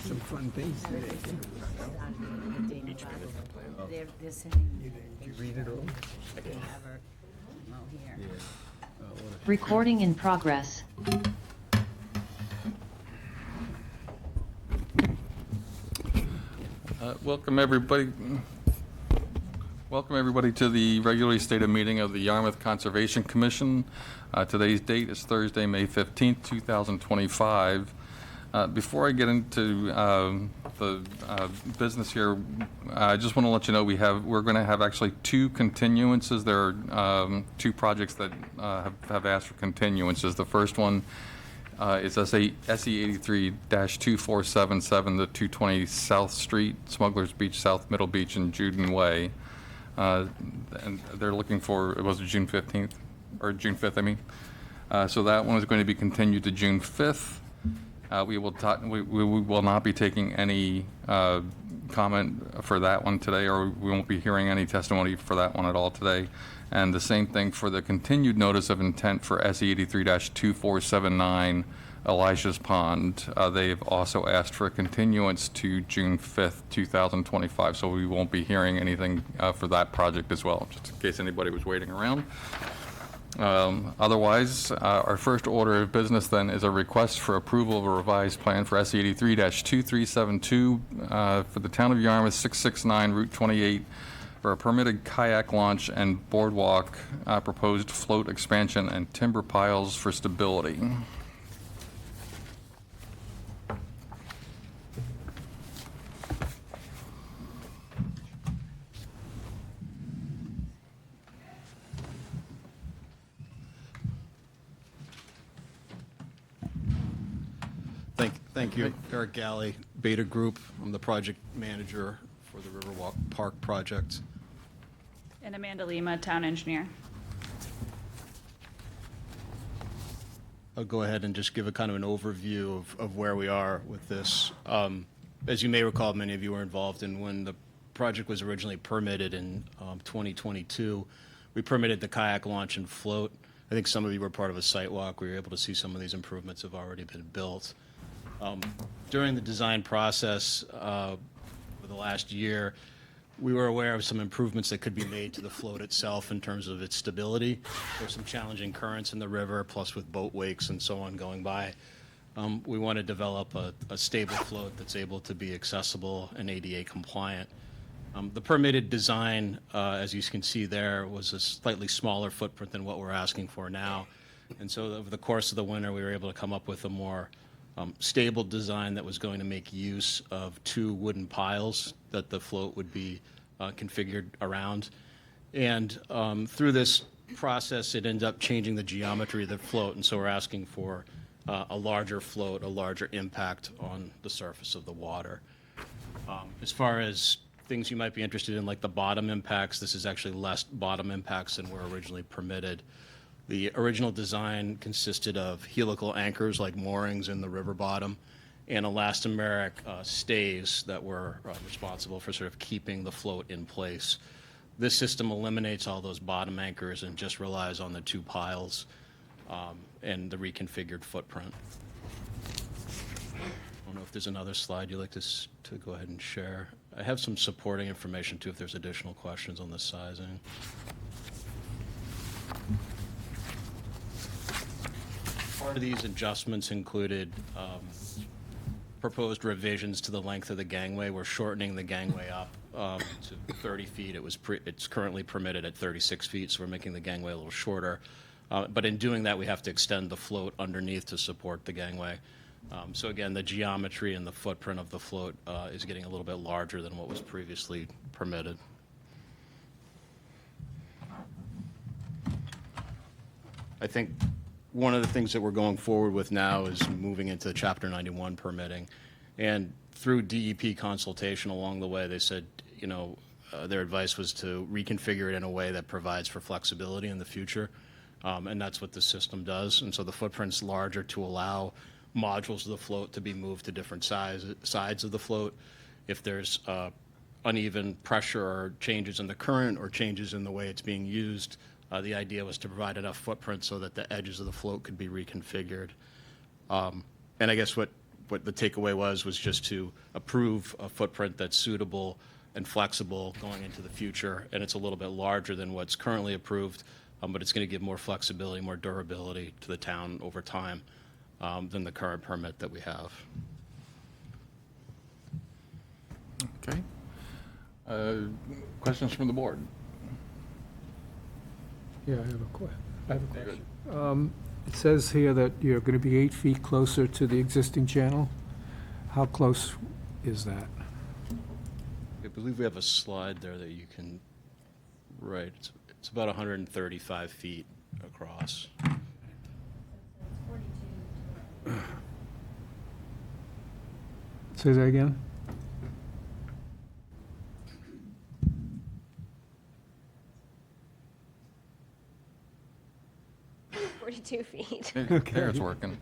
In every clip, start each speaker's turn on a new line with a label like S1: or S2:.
S1: some fun things there.
S2: They're sending
S1: Did you read it all?
S2: ever, well, here.
S3: Recording in progress.
S4: Welcome everybody to the regularly stated meeting of the Yarmouth Conservation Commission. Today's date is Thursday, May 15th, 2025. Before I get into the business here, I just want to let you know we're going to have actually two continuances. There are two projects that have asked for continuances. The first one is SE 83-2477, the 220 South Street, Smugglers Beach, South Middle Beach, and Juden Way. And they're looking for, it was June 15th, or June 5th, I mean. So that one is going to be continued to June 5th. We will not be taking any comment for that one today, or we won't be hearing any testimony for that one at all today. And the same thing for the continued notice of intent for SE 83-2479, Elijah's Pond. They've also asked for a continuance to June 5th, 2025, so we won't be hearing anything for that project as well, just in case anybody was waiting around. Otherwise, our first order of business then is a request for approval of a revised plan for SE 83-2372 for the town of Yarmouth, 669 Route 28, for a permitted kayak launch and boardwalk, proposed float expansion, and timber piles for stability.
S5: Thank you. Eric Galley, Beta Group. I'm the project manager for the Riverwalk Park project.
S6: And Amanda Lima, town engineer.
S5: I'll go ahead and just give a kind of an overview of where we are with this. As you may recall, many of you were involved in when the project was originally permitted in 2022. We permitted the kayak launch and float. I think some of you were part of a site walk. We were able to see some of these improvements have already been built. During the design process for the last year, we were aware of some improvements that could be made to the float itself in terms of its stability. There's some challenging currents in the river, plus with boat wakes and so on going by. We want to develop a stable float that's able to be accessible and ADA compliant. The permitted design, as you can see there, was a slightly smaller footprint than what we're asking for now. And so over the course of the winter, we were able to come up with a more stable design that was going to make use of two wooden piles that the float would be configured around. And through this process, it ended up changing the geometry of the float. And so we're asking for a larger float, a larger impact on the surface of the water. As far as things you might be interested in, like the bottom impacts, this is actually less bottom impacts than were originally permitted. The original design consisted of helical anchors like moorings in the river bottom and elastomeric stays that were responsible for sort of keeping the float in place. This system eliminates all those bottom anchors and just relies on the two piles and the reconfigured footprint. I don't know if there's another slide you'd like to go ahead and share. I have some supporting information too if there's additional questions on the sizing. Part of these adjustments included proposed revisions to the length of the gangway. We're shortening the gangway up to 30 feet. It's currently permitted at 36 feet, so we're making the gangway a little shorter. But in doing that, we have to extend the float underneath to support the gangway. So again, the geometry and the footprint of the float is getting a little bit larger than what was previously permitted. I think one of the things that we're going forward with now is moving into Chapter 91 permitting. And through DEP consultation along the way, they said, their advice was to reconfigure it in a way that provides for flexibility in the future. And that's what the system does. And so the footprint's larger to allow modules of the float to be moved to different sides of the float. If there's uneven pressure or changes in the current or changes in the way it's being used, the idea was to provide enough footprint so that the edges of the float could be reconfigured. And I guess what what the takeaway was just to approve a footprint that's suitable and flexible going into the future, and it's a little bit larger than what's currently approved, but it's going to give more flexibility, more durability to the town over time than the current permit that we have.
S4: Okay. Questions from the board?
S1: Yeah, I have a question. It says here that you're going to be 8 feet closer to the existing channel. How close is that?
S5: I believe we have a slide there that you can, right, it's about 135 feet across.
S1: Say that again?
S7: feet.
S4: There, it's working.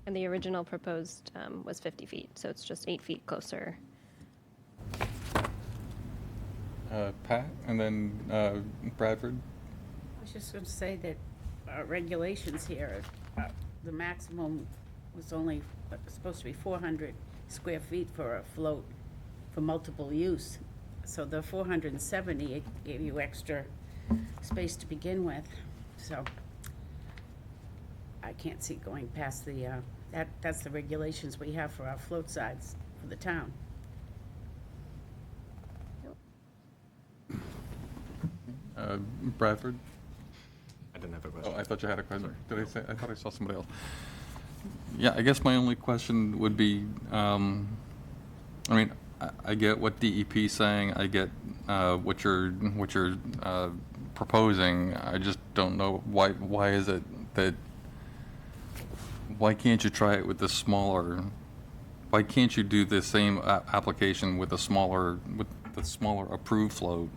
S7: And the original proposed was 50 feet, so it's just 8 feet closer.
S4: Pat, and then Bradford?
S2: I was just going to say that our regulations here, the maximum was only supposed to be 400 square feet for a float for multiple use. So the 470, it gave you extra space to begin with. So I can't see going past the, that's the regulations we have for our float sides for the town.
S4: Bradford?
S5: I didn't have a question.
S4: Oh, I thought you had a question. Did I say? I thought I saw somebody else. Yeah, I guess my only question would be, I mean, I get what DEP's saying. I get what you're proposing. I just don't know why is it that, why can't you try it with the smaller, why can't you do the same application with the smaller approved float?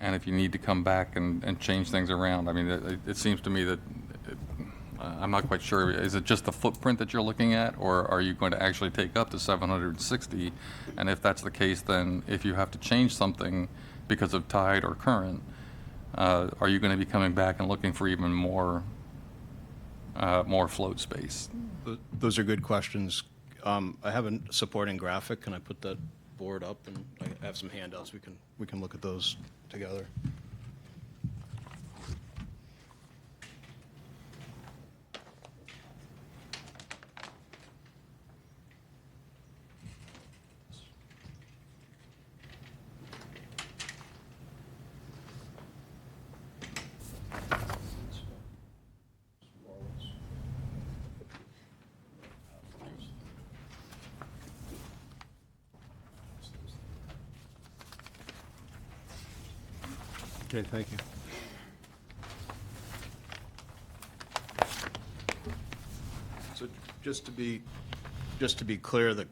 S4: And if you need to come back and change things around, I mean, it seems to me that, I'm not quite sure, is it just the footprint that you're looking at, or are you going to actually take up to 760? And if that's the case, then if you have to change something because of tide or current, are you going to be coming back and looking for even more float space?
S5: Those are good questions. I have a supporting graphic. Can I put that board up? And I have some handouts. We can look at those together.
S1: Okay, thank you.
S5: So just to be clear, the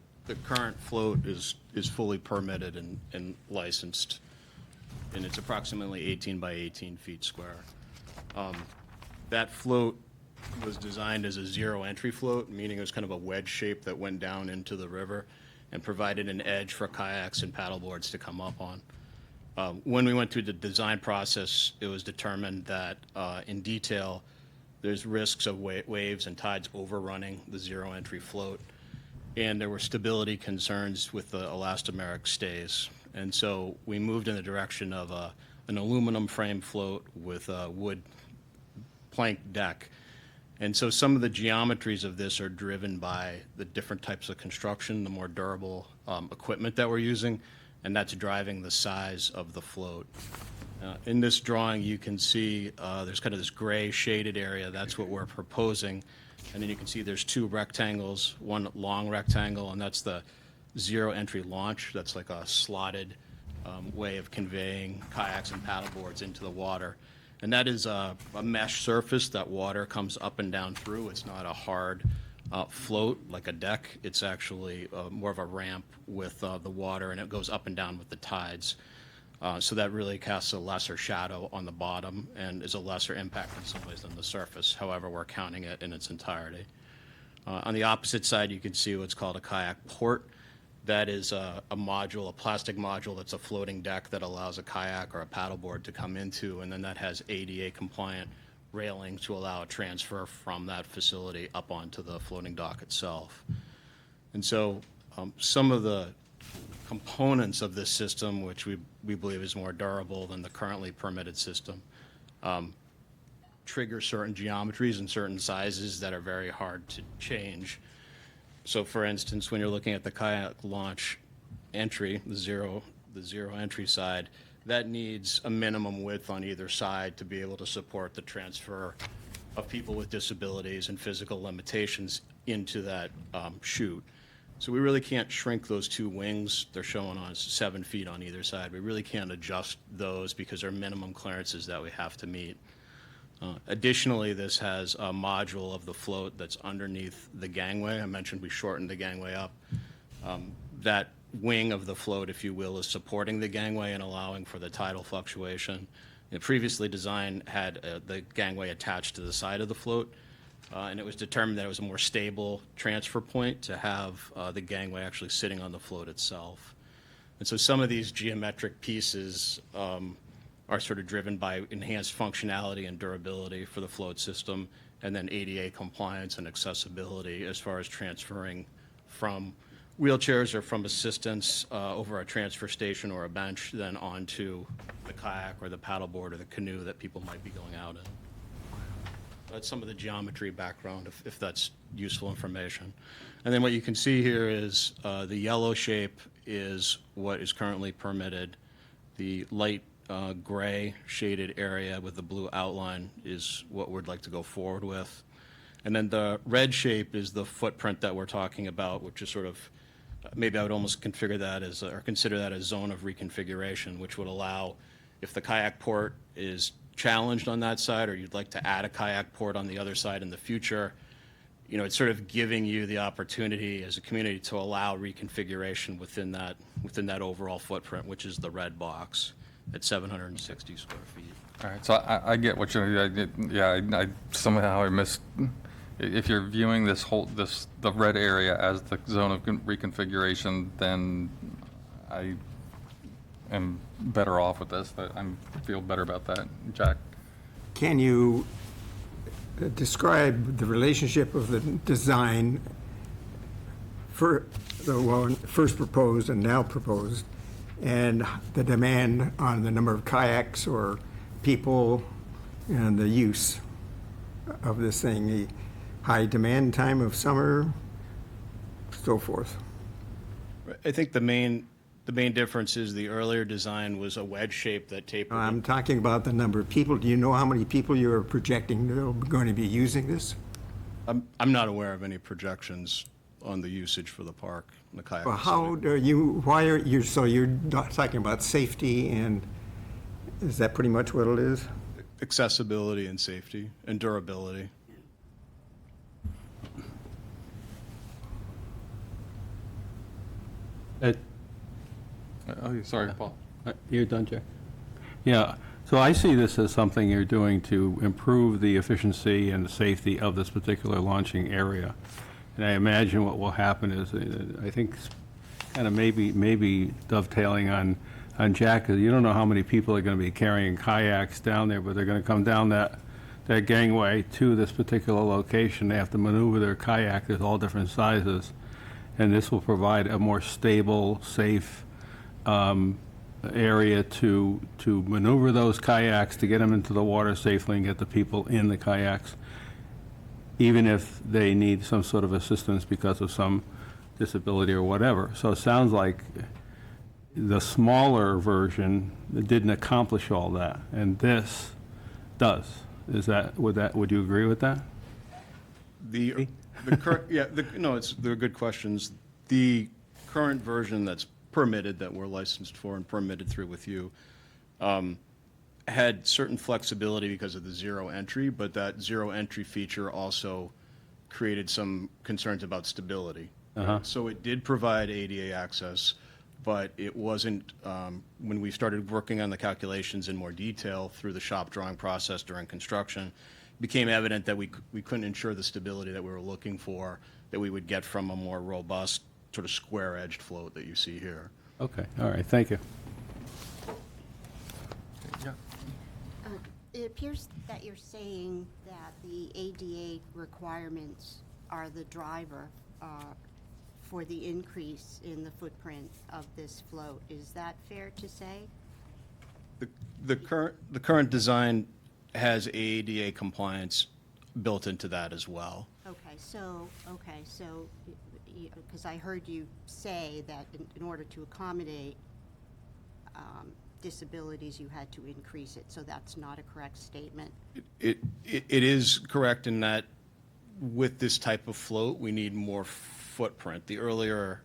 S5: current float is fully permitted and licensed, and it's approximately 18 by 18 feet square. That float was designed as a zero entry float, meaning it was kind of a wedge shape that went down into the river and provided an edge for kayaks and paddleboards to come up on. When we went through the design process, it was determined that in detail, there's risks of waves and tides overrunning the zero entry float, and there were stability concerns with the elastomeric stays. And so we moved in the direction of an aluminum frame float with a wood plank deck. And so some of the geometries of this are driven by the different types of construction, the more durable equipment that we're using, and that's driving the size of the float. In this drawing, you can see there's kind of this gray shaded area. That's what we're proposing. And then you can see there's two rectangles, one long rectangle, and that's the zero entry launch. That's like a slotted way of conveying kayaks and paddleboards into the water. And that is a mesh surface that water comes up and down through. It's not a hard float like a deck. It's actually more of a ramp with the water, and it goes up and down with the tides. So that really casts a lesser shadow on the bottom and is a lesser impact in some ways than the surface. However, we're counting it in its entirety. On the opposite side, you can see what's called a kayak port. That is a module, a plastic module that's a floating deck that allows a kayak or a paddleboard to come into, and then that has ADA compliant railing to allow a transfer from that facility up onto the floating dock itself. And so some of the components of this system, which we believe is more durable than the currently permitted system, trigger certain geometries and certain sizes that are very hard to change. So for instance, when you're looking at the kayak launch entry, the zero entry side, that needs a minimum width on either side to be able to support the transfer of people with disabilities and physical limitations into that chute. So we really can't shrink those two wings. They're showing on 7 feet on either side. We really can't adjust those because they're minimum clearances that we have to meet. Additionally, this has a module of the float that's underneath the gangway. I mentioned we shortened the gangway up. That wing of the float, if you will, is supporting the gangway and allowing for the tidal fluctuation. The previously designed had the gangway attached to the side of the float, and it was determined that it was a more stable transfer point to have the gangway actually sitting on the float itself. And so some of these geometric pieces are sort of driven by enhanced functionality and durability for the float system, and then ADA compliance and accessibility as far as transferring from wheelchairs or from assistance over a transfer station or a bench, then onto the kayak or the paddleboard or the canoe that people might be going out in. That's some of the geometry background, if that's useful information. And then what you can see here is the yellow shape is what is currently permitted. The light gray shaded area with the blue outline is what we'd like to go forward with. And then the red shape is the footprint that we're talking about, which is sort of, maybe I would almost configure that as, or consider that a zone of reconfiguration, which would allow, if the kayak port is challenged on that side, or you'd like to add a kayak port on the other side in the future, you know, it's sort of giving you the opportunity as a community to allow reconfiguration within that overall footprint, which is the red box at 760 square feet.
S4: All right, so I get what you're, I somehow I missed, if you're viewing this the red area as the zone of reconfiguration, then I am better off with this, I feel better about that. Jack?
S8: Can you describe the relationship of the design for the one first proposed and now proposed, and the demand on the number of kayaks or people and the use of this thing, the high demand time of summer, so forth?
S5: I think the main difference is the earlier design was a wedge shape that tapered.
S8: I'm talking about the number of people. Do you know how many people you're projecting are going to be using this?
S5: I'm not aware of any projections on the usage for the park, the kayak
S8: Well,
S5: facility.
S8: why are you, so you're not talking about safety, and is that pretty much what it is?
S5: Accessibility and safety and durability.
S4: Oh, sorry, Paul.
S9: You're done, Jack? Yeah, so I see this as something you're doing to improve the efficiency and the safety of this particular launching area. And I imagine what will happen is, I think, kind of maybe dovetailing on Jack, is you don't know how many people are going to be carrying kayaks down there, but they're going to come down that gangway to this particular location. They have to maneuver their kayak, there's all different sizes. And this will provide a more stable, safe area to maneuver those kayaks, to get them into the water safely and get the people in the kayaks, even if they need some sort of assistance because of some disability or whatever. So it sounds like the smaller version didn't accomplish all that, and this does. Would you agree with that?
S5: The current, they're good questions. The current version that's permitted, that we're licensed for and permitted through with you, had certain flexibility because of the zero entry, but that zero entry feature also created some concerns about stability. So it did provide ADA access, but it wasn't, when we started working on the calculations in more detail through the shop drawing process during construction, it became evident that we couldn't ensure the stability that we were looking for, that we would get from a more robust, sort of square-edged float that you see here.
S9: Okay, all right, thank you.
S10: It appears that you're saying that the ADA requirements are the driver for the increase in the footprint of this float. Is that fair to say?
S5: The current design has ADA compliance built into that as well.
S10: Okay, so, because I heard you say that in order to accommodate disabilities, you had to increase it, so that's not a correct statement?
S5: It is correct in that with this type of float, we need more footprint. The earlier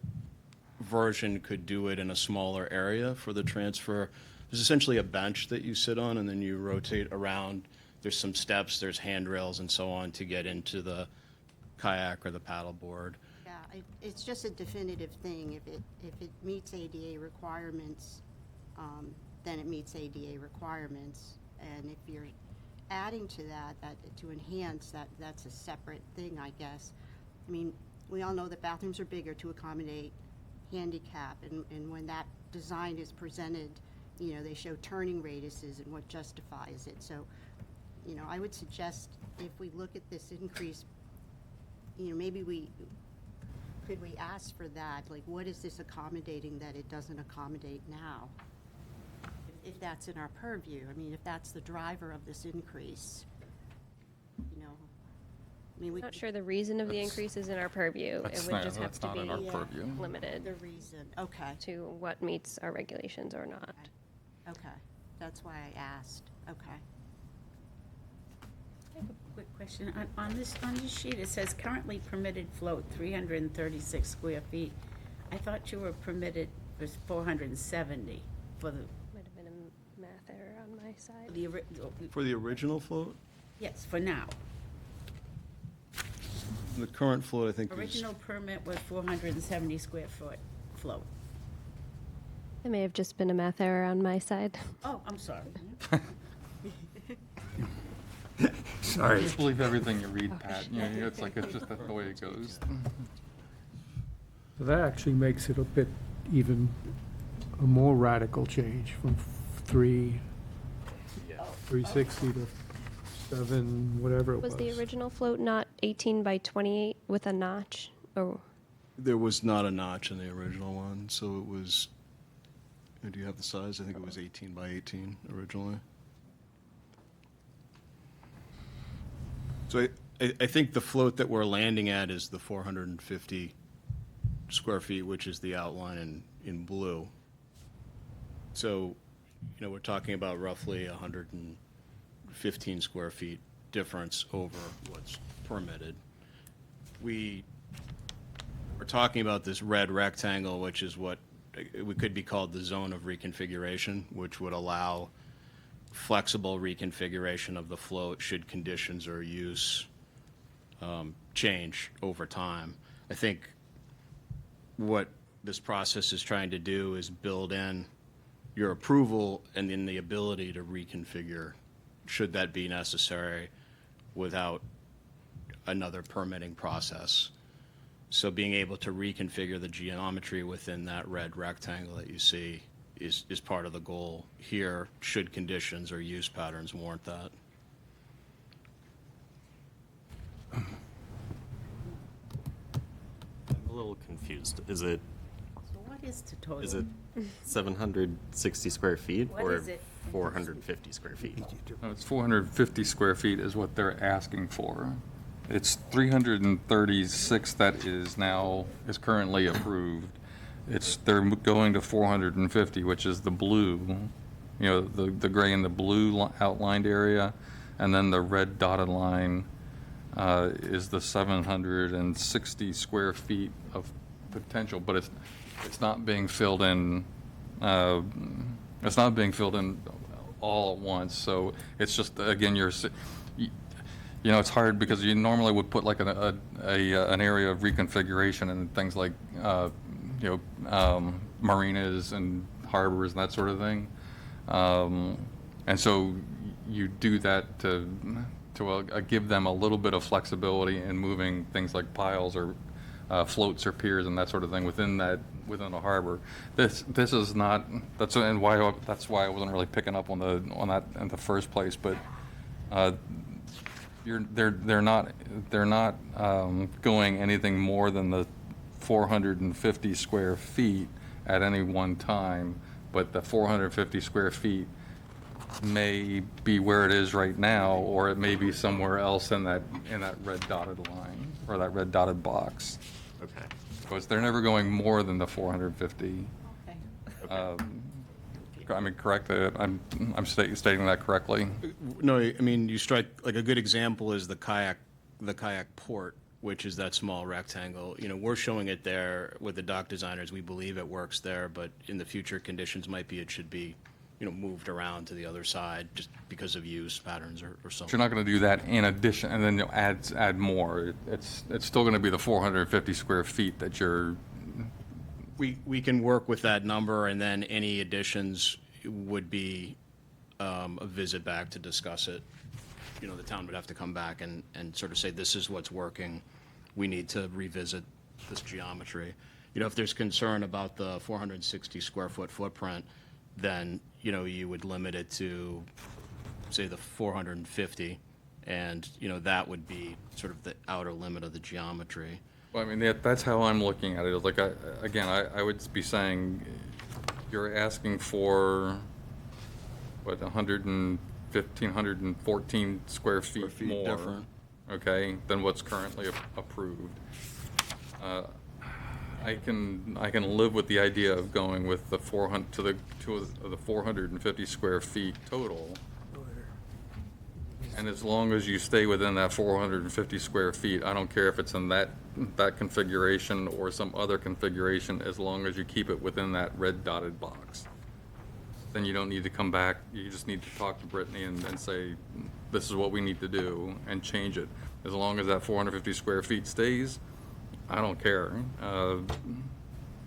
S5: version could do it in a smaller area for the transfer. There's essentially a bench that you sit on, and then you rotate around. There's some steps, there's handrails and so on to get into the kayak or the paddleboard.
S10: Yeah, it's just a definitive thing. If it meets ADA requirements, then it meets ADA requirements. And if you're adding to that to enhance, that's a separate thing, I guess. I mean, we all know that bathrooms are bigger to accommodate handicap, and when that design is presented, you know, they show turning radiuses and what justifies it. So, you know, I would suggest if we look at this increase, you know, maybe could we ask for that? Like, what is this accommodating that it doesn't accommodate now? If that's in our purview, I mean, if that's the driver of this increase, you know, I mean,
S7: I'm not sure the reason of the increase is in our purview. It
S4: That's
S7: would
S4: not-
S7: just have
S4: that's
S7: to
S4: not in our
S7: be
S4: purview.
S7: limited
S10: the reason, okay,
S7: to what meets our regulations or not.
S10: okay, that's why I asked, okay.
S2: I have a quick question. On this sheet, it says currently permitted float 336 square feet. I thought you were permitted was 470 for the,
S7: Might have been a math error on my side.
S5: For the original float,
S2: yes, for now.
S5: the current float, I think, is
S2: Original permit was 470 square foot float.
S7: It may have just been a math error on my side.
S2: Oh, I'm sorry.
S8: Sorry.
S4: Just believe everything you read, Pat. You know, it's like, it's just that's the way it goes.
S1: So that actually makes it a bit even a more radical change from 360 to 7, whatever it was.
S7: Was the original float not 18 by 28 with a notch? Or
S5: there was not a notch in the original one, so it was, do you have the size? I think it was 18 by 18 originally. So I think the float that we're landing at is the 450 square feet, which is the outline in blue. So, you know, we're talking about roughly 115 square feet difference over what's permitted. We are talking about this red rectangle, which is what we could be called the zone of reconfiguration, which would allow flexible reconfiguration of the float should conditions or use change over time. I think what this process is trying to do is build in your approval and then the ability to reconfigure should that be necessary without another permitting process. So being able to reconfigure the geometry within that red rectangle that you see is part of the goal here, should conditions or use patterns warrant that.
S11: I'm a little confused. Is it
S2: So what is the total?
S11: 760 square feet
S2: What
S11: or
S2: is it?
S11: 450 square feet?
S4: No, it's 450 square feet is what they're asking for. It's 336 that is currently approved. They're going to 450, which is the blue, you know, the gray and the blue outlined area, and then the red dotted line is the 760 square feet of potential, but it's not being filled in. It's not being filled in all at once. So it's just, again, you know, it's hard because you normally would put like an area of reconfiguration and things like, you know, marinas and harbors and that sort of thing. And so you do that to give them a little bit of flexibility in moving things like piles or floats or piers and that sort of thing within a harbor. This is not, that's why I wasn't really picking up on that in the first place, but They're not going anything more than the 450 square feet at any one time, but the 450 square feet may be where it is right now, or it may be somewhere else in that red dotted line, or that red dotted box.
S11: Okay.
S4: Because they're never going more than the 450.
S2: Okay.
S4: I mean, correct, I'm stating that correctly?
S5: No, I mean, you strike, like, a good example is the kayak port, which is that small rectangle. You know, we're showing it there with the dock designers. We believe it works there, but in the future, conditions might be it should be, you know, moved around to the other side just because of use patterns or
S4: But
S5: something.
S4: you're not going to do that in addition, and then you'll add more. It's still going to be the 450 square feet that you're,
S5: We can work with that number, and then any additions would be a visit back to discuss it. You know, the town would have to come back and sort of say, this is what's working. We need to revisit this geometry. You know, if there's concern about the 460 square foot footprint, then, you know, you would limit it to, say, the 450, and, you know, that would be sort of the outer limit of the geometry.
S4: well, I mean, that's how I'm looking at it. Like, again, I would be saying, you're asking for, what, 114 square feet more?
S5: different.
S4: Okay, than what's currently approved. I can live with the idea of going with the 400, to the 450 square feet total. And as long as you stay within that 450 square feet, I don't care if it's in that configuration or some other configuration, as long as you keep it within that red dotted box. Then you don't need to come back, you just need to talk to Brittany and say, this is what we need to do, and change it. As long as that 450 square feet stays, I don't care.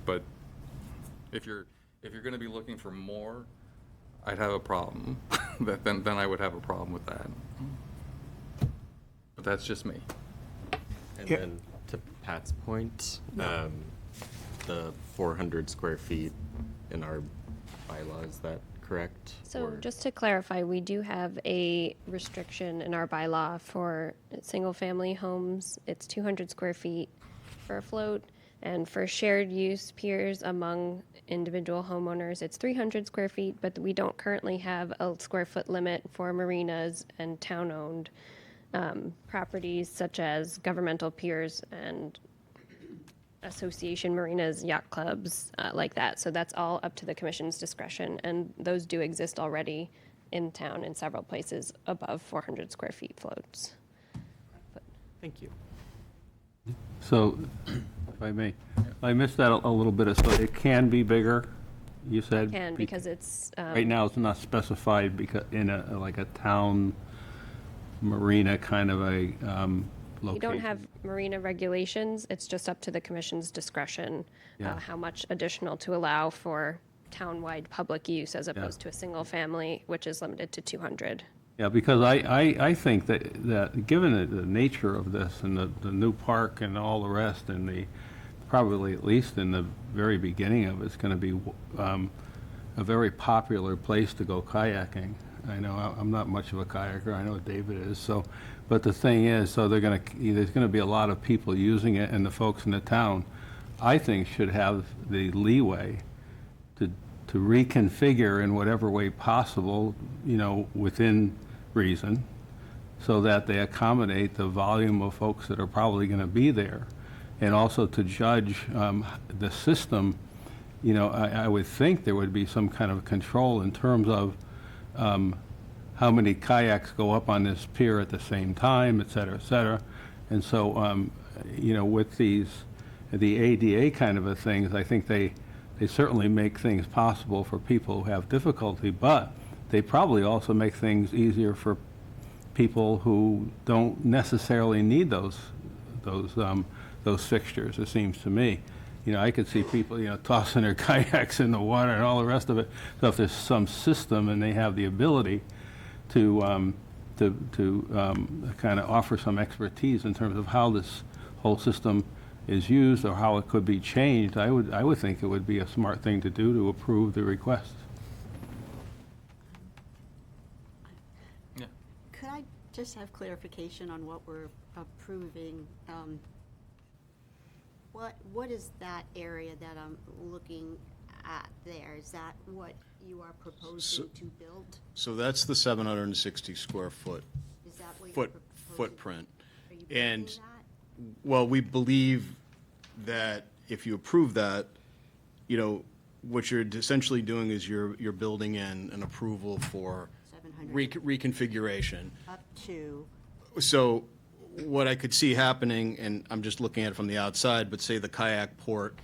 S4: But if you're gonna be looking for more, I'd have a problem. Then I would have a problem with that. But that's just me.
S11: And
S8: Yeah.
S11: then to Pat's point, the 400 square feet in our bylaw, is that correct?
S7: So
S11: Or-
S7: just to clarify, we do have a restriction in our bylaw for single-family homes. It's 200 square feet for a float, and for shared use piers among individual homeowners, it's 300 square feet, but we don't currently have a square foot limit for marinas and town-owned properties such as governmental piers and association marinas, yacht clubs, like that. So that's all up to the commission's discretion, and those do exist already in town in several places above 400 square feet floats.
S11: Thank you.
S9: So, if I may, I missed that a little bit, so it can be bigger, you said?
S7: Can, because it's,
S9: Right now, it's not specified because, in like a town marina kind of a location.
S7: we don't have marina regulations, it's just up to the commission's discretion,
S9: Yeah.
S7: how much additional to allow for town-wide public use as opposed to a single family, which is limited to 200.
S9: Yeah, because I think that given the nature of this and the new park and all the rest, and probably at least in the very beginning of it's going to be a very popular place to go kayaking. I know I'm not much of a kayaker, I know David is, so, but the thing is, so there's going to be a lot of people using it, and the folks in the town, I think, should have the leeway to reconfigure in whatever way possible, you know, within reason, so that they accommodate the volume of folks that are probably going to be there. And also to judge the system, you know, I would think there would be some kind of control in terms of how many kayaks go up on this pier at the same time, et cetera, et cetera. And so, you know, with the ADA kind of a things, I think they certainly make things possible for people who have difficulty, but they probably also make things easier for people who don't necessarily need those fixtures, it seems to me. You know, I could see people, you know, tossing their kayaks in the water and all the rest of it. So if there's some system and they have the ability to kind of offer some expertise in terms of how this whole system is used or how it could be changed, I would think it would be a smart thing to do to approve the request.
S10: Could I just have clarification on what we're approving. What is that area that I'm looking at there? Is that what you are proposing to build?
S5: So that's the 760 square foot
S10: Is that what you're proposing?
S5: footprint.
S10: Are you
S5: And,
S10: building that?
S5: well, we believe that if you approve that, you know, what you're essentially doing is you're building in an approval for
S10: 700
S5: reconfiguration.
S10: up to,
S5: So what I could see happening, and I'm just looking at it from the outside, but say the kayak port,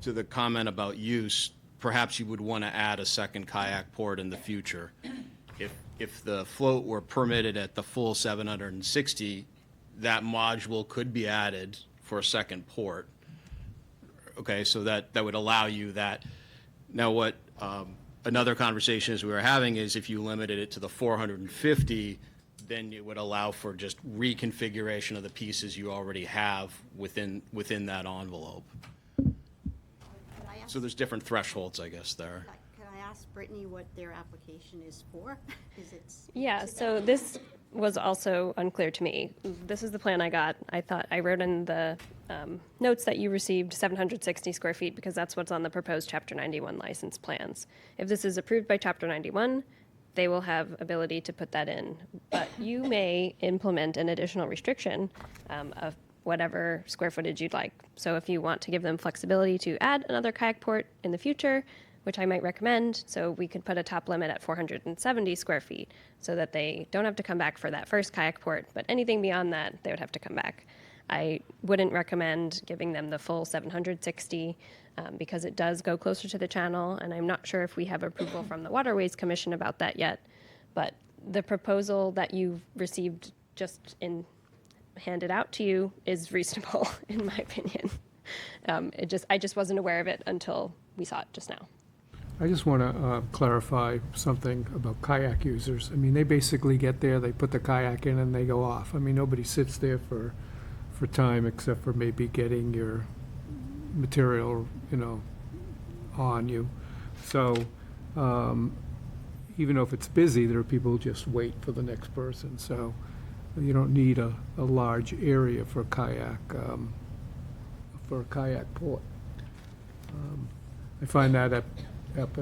S5: to the comment about use, perhaps you would want to add a second kayak port in the future. If the float were permitted at the full 760, that module could be added for a second port. Okay, so that would allow you that. Now, what another conversation is we were having is if you limited it to the 450, then it would allow for just reconfiguration of the pieces you already have within that envelope.
S10: could I ask,
S5: So there's different thresholds, I guess, there.
S10: could I ask Brittany what their application is for? Is it?
S7: Yeah, so this was also unclear to me. This is the plan I got. I wrote in the notes that you received 760 square feet because that's what's on the proposed Chapter 91 license plans. If this is approved by Chapter 91, they will have ability to put that in. But you may implement an additional restriction of whatever square footage you'd like. So if you want to give them flexibility to add another kayak port in the future, which I might recommend, so we could put a top limit at 470 square feet so that they don't have to come back for that first kayak port, but anything beyond that, they would have to come back. I wouldn't recommend giving them the full 760 because it does go closer to the channel, and I'm not sure if we have approval from the Waterways Commission about that yet, but the proposal that you've received handed out to you is reasonable, in my opinion. I just wasn't aware of it until we saw it just now.
S1: I just want to clarify something about kayak users. I mean, they basically get there, they put the kayak in, and they go off. I mean, nobody sits there for time except for maybe getting your material, on you. So even though if it's busy, there are people who just wait for the next person. So you don't need a large area for a kayak port. I find that up at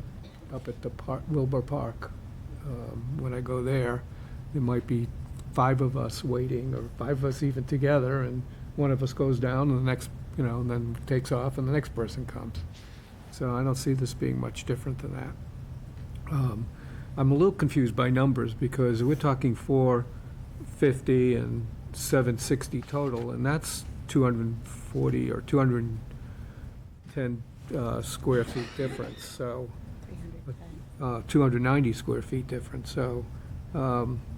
S1: the park, Wilbur Park. When I go there might be 5 of us waiting, or 5 of us even together, and one of us goes down, and the next, and then takes off, and the next person comes. So I don't see this being much different than that. I'm a little confused by numbers, because we're talking 450 and 760 total, and that's 240 or 210 square feet difference, so 290 square feet difference, so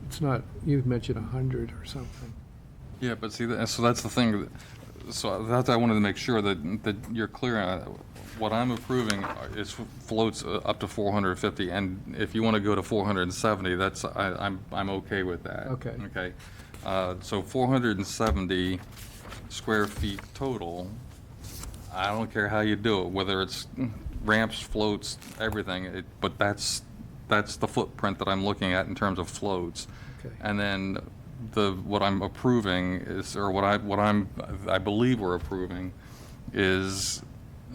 S1: it's not, you mentioned 100 or something.
S4: Yeah, but see, so that's the thing. So that's I wanted to make sure that you're clear on it. What I'm approving is floats up to 450, and if you want to go to 470, I'm okay with that.
S1: Okay.
S4: Okay. So 470 square feet total. I don't care how you do it, whether it's ramps, floats, everything. But that's the footprint that I'm looking at in terms of floats.
S1: Okay.
S4: And then what I'm approving is, or I believe we're approving, is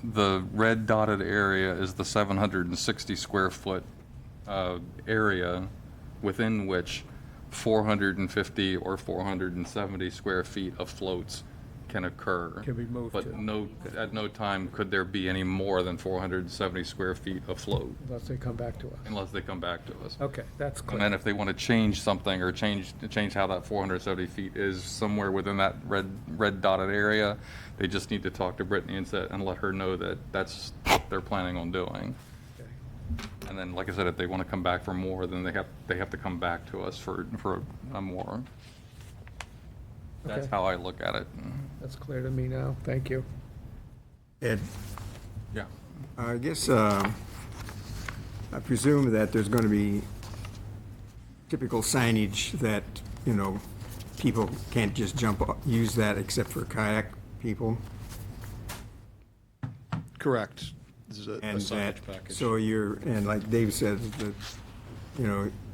S4: the red dotted area is the 760 square foot area within which 450 or 470 square feet of floats can occur.
S1: Can be moved
S4: But
S1: to.
S4: at no time could there be any more than 470 square feet of float,
S1: Unless they come back to us.
S4: unless they come back to us.
S1: Okay, that's
S4: And then
S1: clear.
S4: if they want to change something or change how that 470 feet is somewhere within that red dotted area, they just need to talk to Brittany and let her know that that's what they're planning on doing.
S1: Okay.
S4: And then, like I said, if they want to come back for more, then they have to come back to us for a more. That's
S1: Okay.
S4: how I look at it.
S1: That's clear to me now, thank you.
S8: Ed,
S4: Yeah.
S8: I guess, I presume that there's going to be typical signage that, people can't just use that except for kayak people.
S5: Correct. This is a
S8: And
S5: signage
S8: that,
S5: package.
S8: so and like Dave said, that,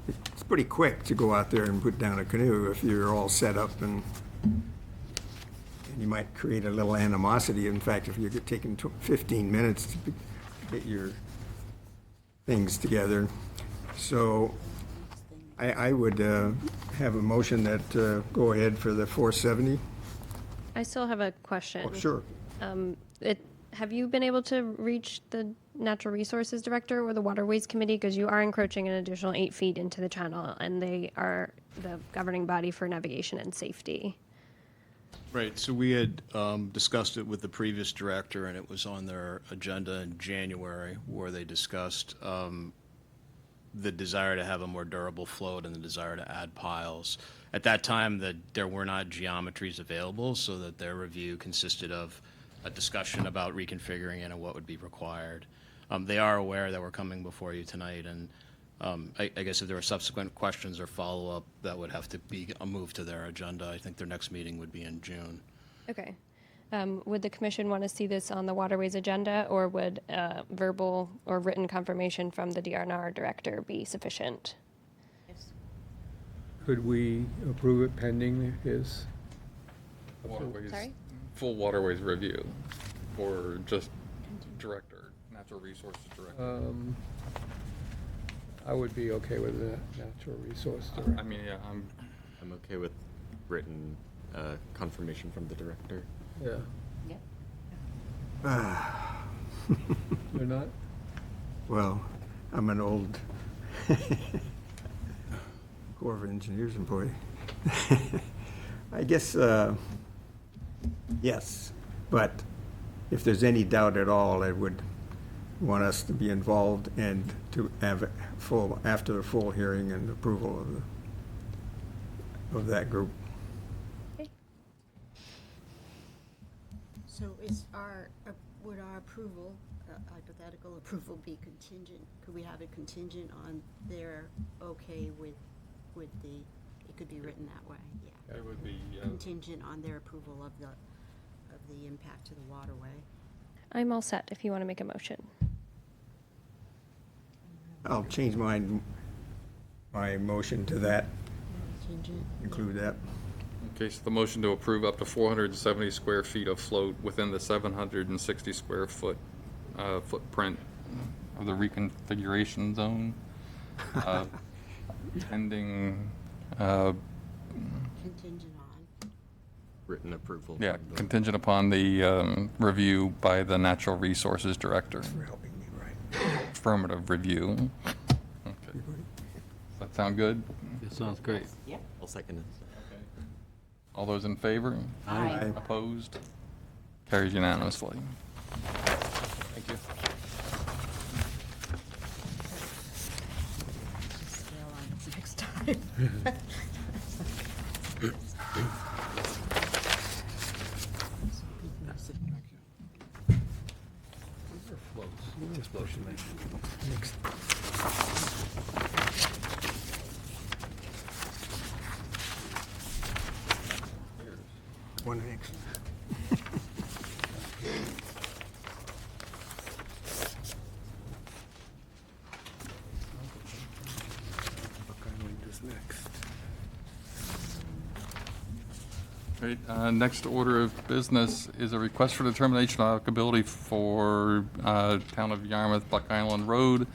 S8: it's pretty quick to go out there and put down a canoe if you're all set up, and you might create a little animosity. In fact, if you're taking 15 minutes to get your things together. So I would have a motion that go ahead for the 470.
S7: I still have a question.
S8: Oh, sure.
S7: Have you been able to reach the Natural Resources Director or the Waterways Committee? Because you are encroaching an additional 8 feet into the channel, and they are the governing body for navigation and safety.
S5: Right, so we had discussed it with the previous director, and it was on their agenda in January, where they discussed the desire to have a more durable float and the desire to add piles. At that time, there were not geometries available, so that their review consisted of a discussion about reconfiguring it and what would be required. They are aware that we're coming before you tonight, and I guess if there are subsequent questions or follow-up, that would have to be a move to their agenda. I think their next meeting would be in June.
S7: Okay. Would the commission want to see this on the Waterways agenda, or would verbal or written confirmation from the DRNR director be sufficient?
S1: Could we approve it pending his?
S4: Waterways,
S7: Sorry?
S4: full waterways review, or just director, natural resources director?
S1: I would be okay with that, natural resource director.
S4: I mean, yeah,
S11: I'm okay with written confirmation from the director.
S1: Yeah.
S2: Yeah.
S1: You're not?
S8: Well, I'm an old Corps of Engineers employee. I guess, yes, but if there's any doubt at all, I would want us to be involved and to have after the full hearing and approval of that group.
S10: So would our approval, hypothetical approval, be contingent? Could we have it contingent on their okay with the, it could be written that way, yeah.
S4: it would be,
S10: Contingent on their approval of the impact to the waterway.
S7: I'm all set if you want to make a motion.
S8: I'll change my motion to that,
S10: Contingent.
S8: include that.
S4: okay, so the motion to approve up to 470 square feet of float within the 760 square foot footprint of the reconfiguration zone, pending,
S10: Contingent on.
S11: Written approval.
S4: yeah,
S11: from the-
S4: contingent upon the review by the natural resources director.
S8: For helping me, right?
S4: Affirmative review. Okay. Does that sound good?
S9: It sounds great.
S2: Yeah.
S11: I'll second it.
S4: All those in favor?
S7: Aye.
S4: Opposed? Carries unanimously. Thank you.
S10: Scale on it next time.
S8: One next.
S4: Great. Next order of business is a request for determination of applicability for Town of Yarmouth, Buck Island Road,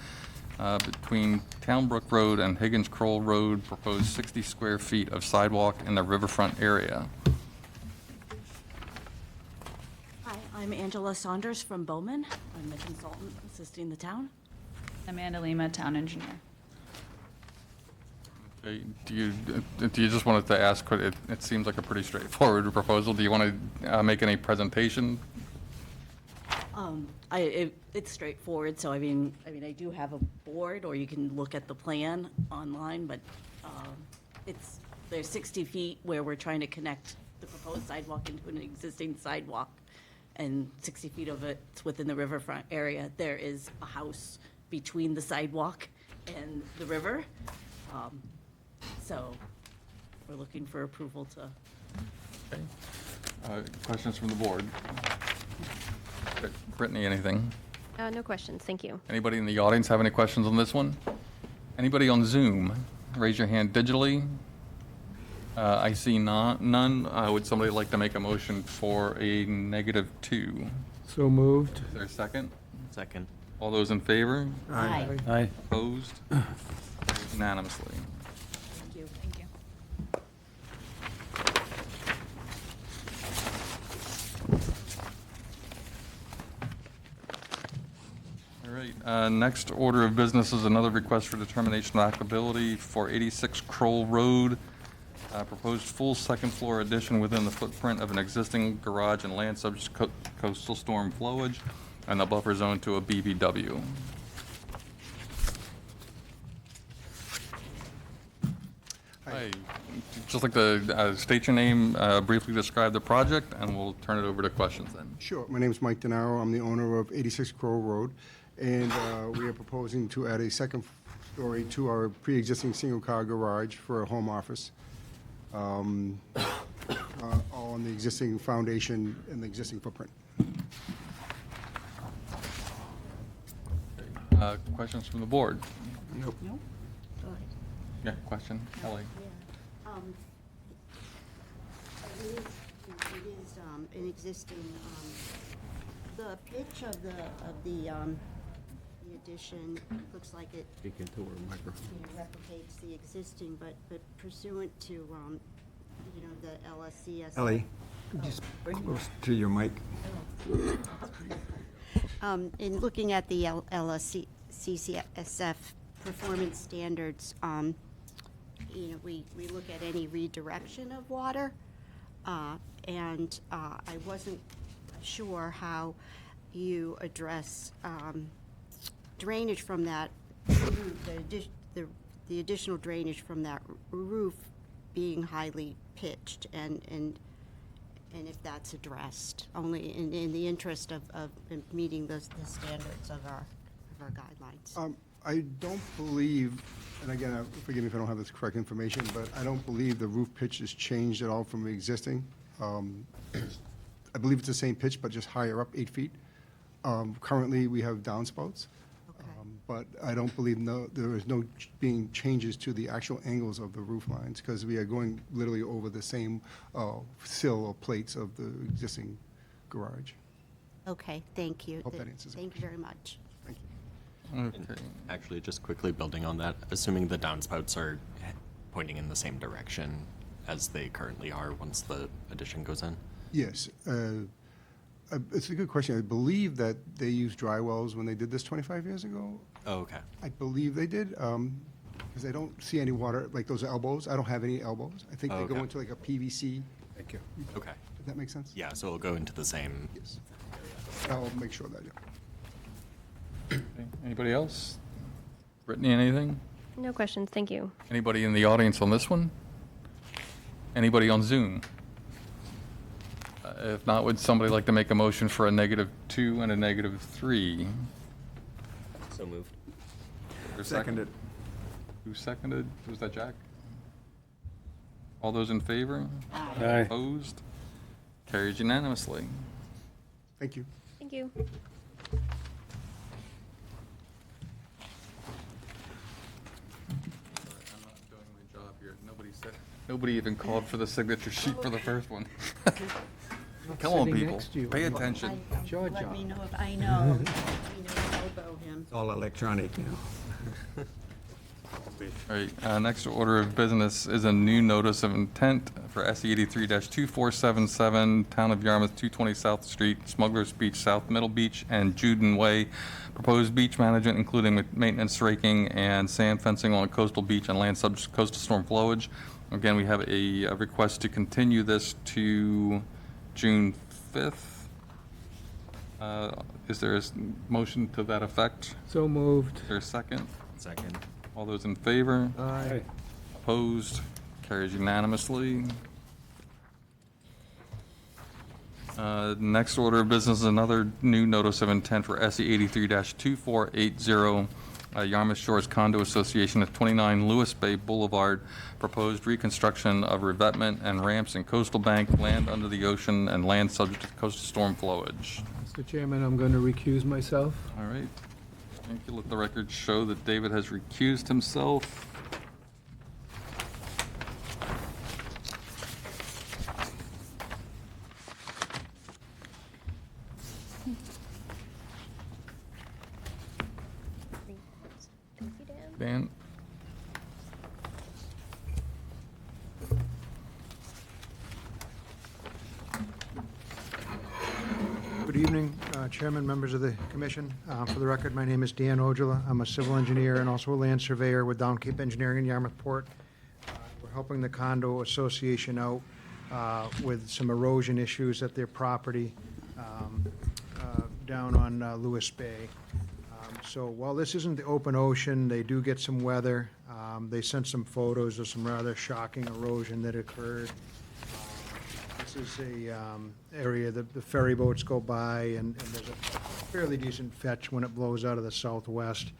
S4: between Townbrook Road and Higgins Kroll Road, proposed 60 square feet of sidewalk in the riverfront area.
S12: Hi, I'm Angela Saunders from Bowman. I'm the consultant assisting the town.
S6: Amanda Lima, town engineer.
S4: Okay, do you just wanted to ask, it seems like a pretty straightforward proposal. Do you want to make any presentation?
S12: It's straightforward, so I mean, I do have a board, or you can look at the plan online, but there's 60 feet where we're trying to connect the proposed sidewalk into an existing sidewalk, and 60 feet of it's within the riverfront area. There is a house between the sidewalk and the river. So we're looking for approval to.
S4: Okay. Questions from the board? Brittany, anything?
S7: No questions, thank you.
S4: Anybody in the audience have any questions on this one? Anybody on Zoom? raise your hand digitally. I see none. Would somebody like to make a motion for a -2?
S1: So moved.
S4: Is there a second?
S11: Second.
S4: All those in favor?
S2: Aye.
S9: Aye.
S4: Opposed? Unanimously.
S6: Thank you. Thank you.
S4: All right, next order of business is another request for determination of applicability for 86 Kroll Road. Proposed full second floor addition within the footprint of an existing garage and land subject to coastal storm flowage and the buffer zone to a BBW. Hi, just like to state your name, briefly describe the project, and we'll turn it over to questions then.
S13: Sure. My name is Mike DeNaro. I'm the owner of 86 Crow Road, and we are proposing to add a second story to our pre-existing single-car garage for a home office, all on the existing foundation and the existing footprint.
S4: Questions from the board?
S1: Nope.
S10: Go ahead.
S4: Yeah, question, Kelly?
S10: Yeah. It is an existing, the pitch of the addition looks like it
S9: Speak into her microphone.
S10: replicates the existing, but pursuant to, the LSCS.
S8: Ellie, could you speak close to your mic?
S10: In looking at the CCSF performance standards, we look at any redirection of water, and I wasn't sure how you address drainage from that roof, the additional drainage from that roof being highly pitched, and if that's addressed, only in the interest of meeting the standards of our guidelines.
S13: I don't believe, and again, forgive me if I don't have this correct information, but I don't believe the roof pitch has changed at all from the existing. I believe it's the same pitch, but just higher up, 8 feet. Currently, we have downspouts. But I don't believe there is no being changes to the actual angles of the roof lines, because we are going literally over the same sill or plates of the existing garage.
S10: Okay, thank you.
S13: Hope that answers the
S10: Thank you very much.
S13: Thank you.
S4: Okay.
S11: Actually, just quickly building on that, assuming the downspouts are pointing in the same direction as they currently are once the addition goes in?
S13: Yes. It's a good question. I believe that they used dry wells when they did this 25 years ago.
S11: Oh, okay.
S13: I believe they did, because I don't see any water, like those elbows. I don't have any elbows. I think they go
S11: Okay.
S13: into like a PVC. Thank you.
S11: Okay.
S13: Does that make sense?
S11: Yeah, so it'll go into the same.
S13: Yes. I'll make sure that, yeah.
S4: Okay. Anybody else? Brittany, anything?
S7: No questions, thank you.
S4: Anybody in the audience on this one? Anybody on Zoom? If not, would somebody like to make a motion for a -2 and a -3?
S11: So moved.
S4: Is there a second?
S8: Seconded.
S4: Who seconded? Was that Jack? All those in favor?
S9: Aye.
S4: Opposed? Carries unanimously.
S13: Thank you.
S7: Thank you.
S4: I'm not doing my job here. Nobody even called for the signature sheet for the first one. Come on,
S1: Sitting
S4: people,
S1: next to you.
S4: pay attention.
S1: Your
S10: Let
S1: job.
S10: me know if I know. Let me know if elbow him.
S8: It's all electronic now.
S4: All right, next order of business is a new notice of intent for SE 83-2477, Town of Yarmouth, 220 South Street, Smugglers Beach, South Middle Beach, and Juden Way. Proposed beach management, including maintenance, raking, and sand fencing on a coastal beach and land subject to coastal storm flowage. Again, we have a request to continue this to June 5th. Is there a motion to that effect?
S1: So moved.
S4: Is there a second?
S11: Second.
S4: All those in favor?
S1: Aye.
S4: Opposed? Carries unanimously. Next order of business is another new notice of intent for SE 83-2480, Yarmouth Shores Condo Association at 29 Lewis Bay Boulevard. Proposed reconstruction of revetment and ramps in coastal bank, land under the ocean, and land subject to coastal storm flowage.
S1: Mr. Chairman, I'm going to recuse myself.
S4: All right. Thank you. Let the record show that David has recused himself. Dan?
S14: Good evening, Chairman, members of the commission. For the record, my name is Dan Ojala. I'm a civil engineer and also a land surveyor with Down Cape Engineering in Yarmouthport. We're helping the condo association out with some erosion issues at their property down on Lewis Bay. So while this isn't the open ocean, they do get some weather. They sent some photos of some rather shocking erosion that occurred. This is a area that the ferry boats go by, and there's a fairly decent fetch when it blows out of the southwest.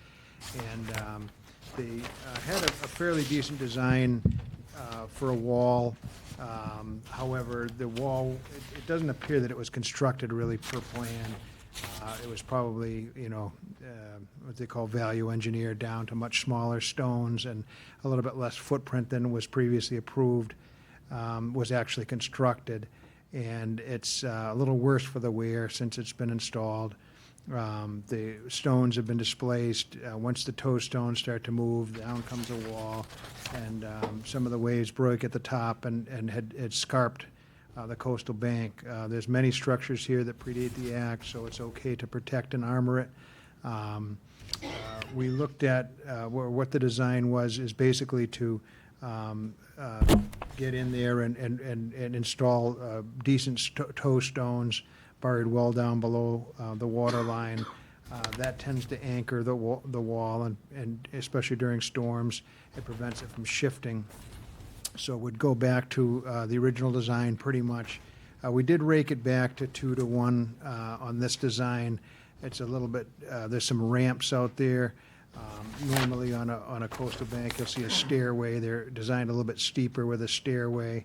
S14: And they had a fairly decent design for a wall. However, the wall, it doesn't appear that it was constructed really per plan. It was probably, what they call value engineered down to much smaller stones and a little bit less footprint than was previously approved. Was actually constructed, and it's a little worse for the wear since it's been installed. The stones have been displaced. Once the toe stones start to move, down comes a wall, and some of the waves broke at the top and had scarped the coastal bank. There's many structures here that predate the act, so it's okay to protect and armor it. We looked at what the design was, is basically to get in there and install decent toe stones buried well down below the water line. That tends to anchor the wall, and especially during storms, it prevents it from shifting. So it would go back to the original design pretty much. We did rake it back to 2-to-1 on this design. It's a little bit, there's some ramps out there. Normally on a coastal bank, you'll see a stairway. They're designed a little bit steeper with a stairway.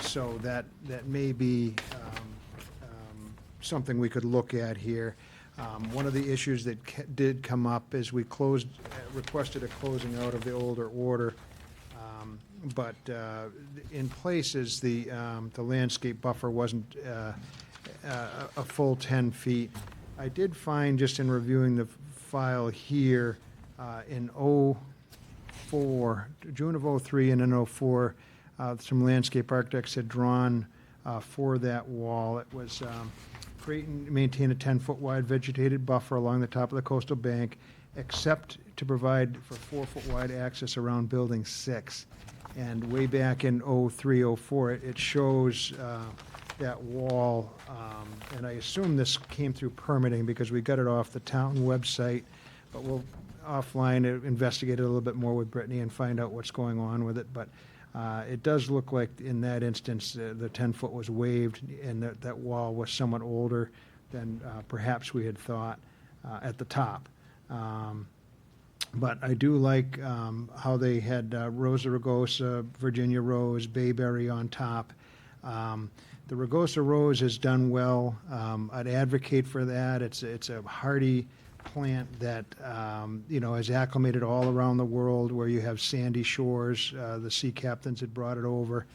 S14: So that may be something we could look at here. One of the issues that did come up is we requested a closing out of the older order. But in places, the landscape buffer wasn't a full 10 feet. I did find, just in reviewing the file here, in June of '03 and in '04, some landscape architects had drawn for that wall. It was create and maintain a 10-foot wide vegetated buffer along the top of the coastal bank, except to provide for 4-foot wide access around Building 6. And way back in '03, '04, it shows that wall, and I assume this came through permitting because we got it off the town website, but we'll offline investigate it a little bit more with Brittany and find out what's going on with it. But it does look like in that instance the 10-foot was waived, and that wall was somewhat older than perhaps we had thought at the top. But I do like how they had Rosa rugosa, Virginia rose, bayberry on top. The rugosa rose has done well. I'd advocate for that. It's a hardy plant that is acclimated all around the world where you have sandy shores. The sea captains had brought it over,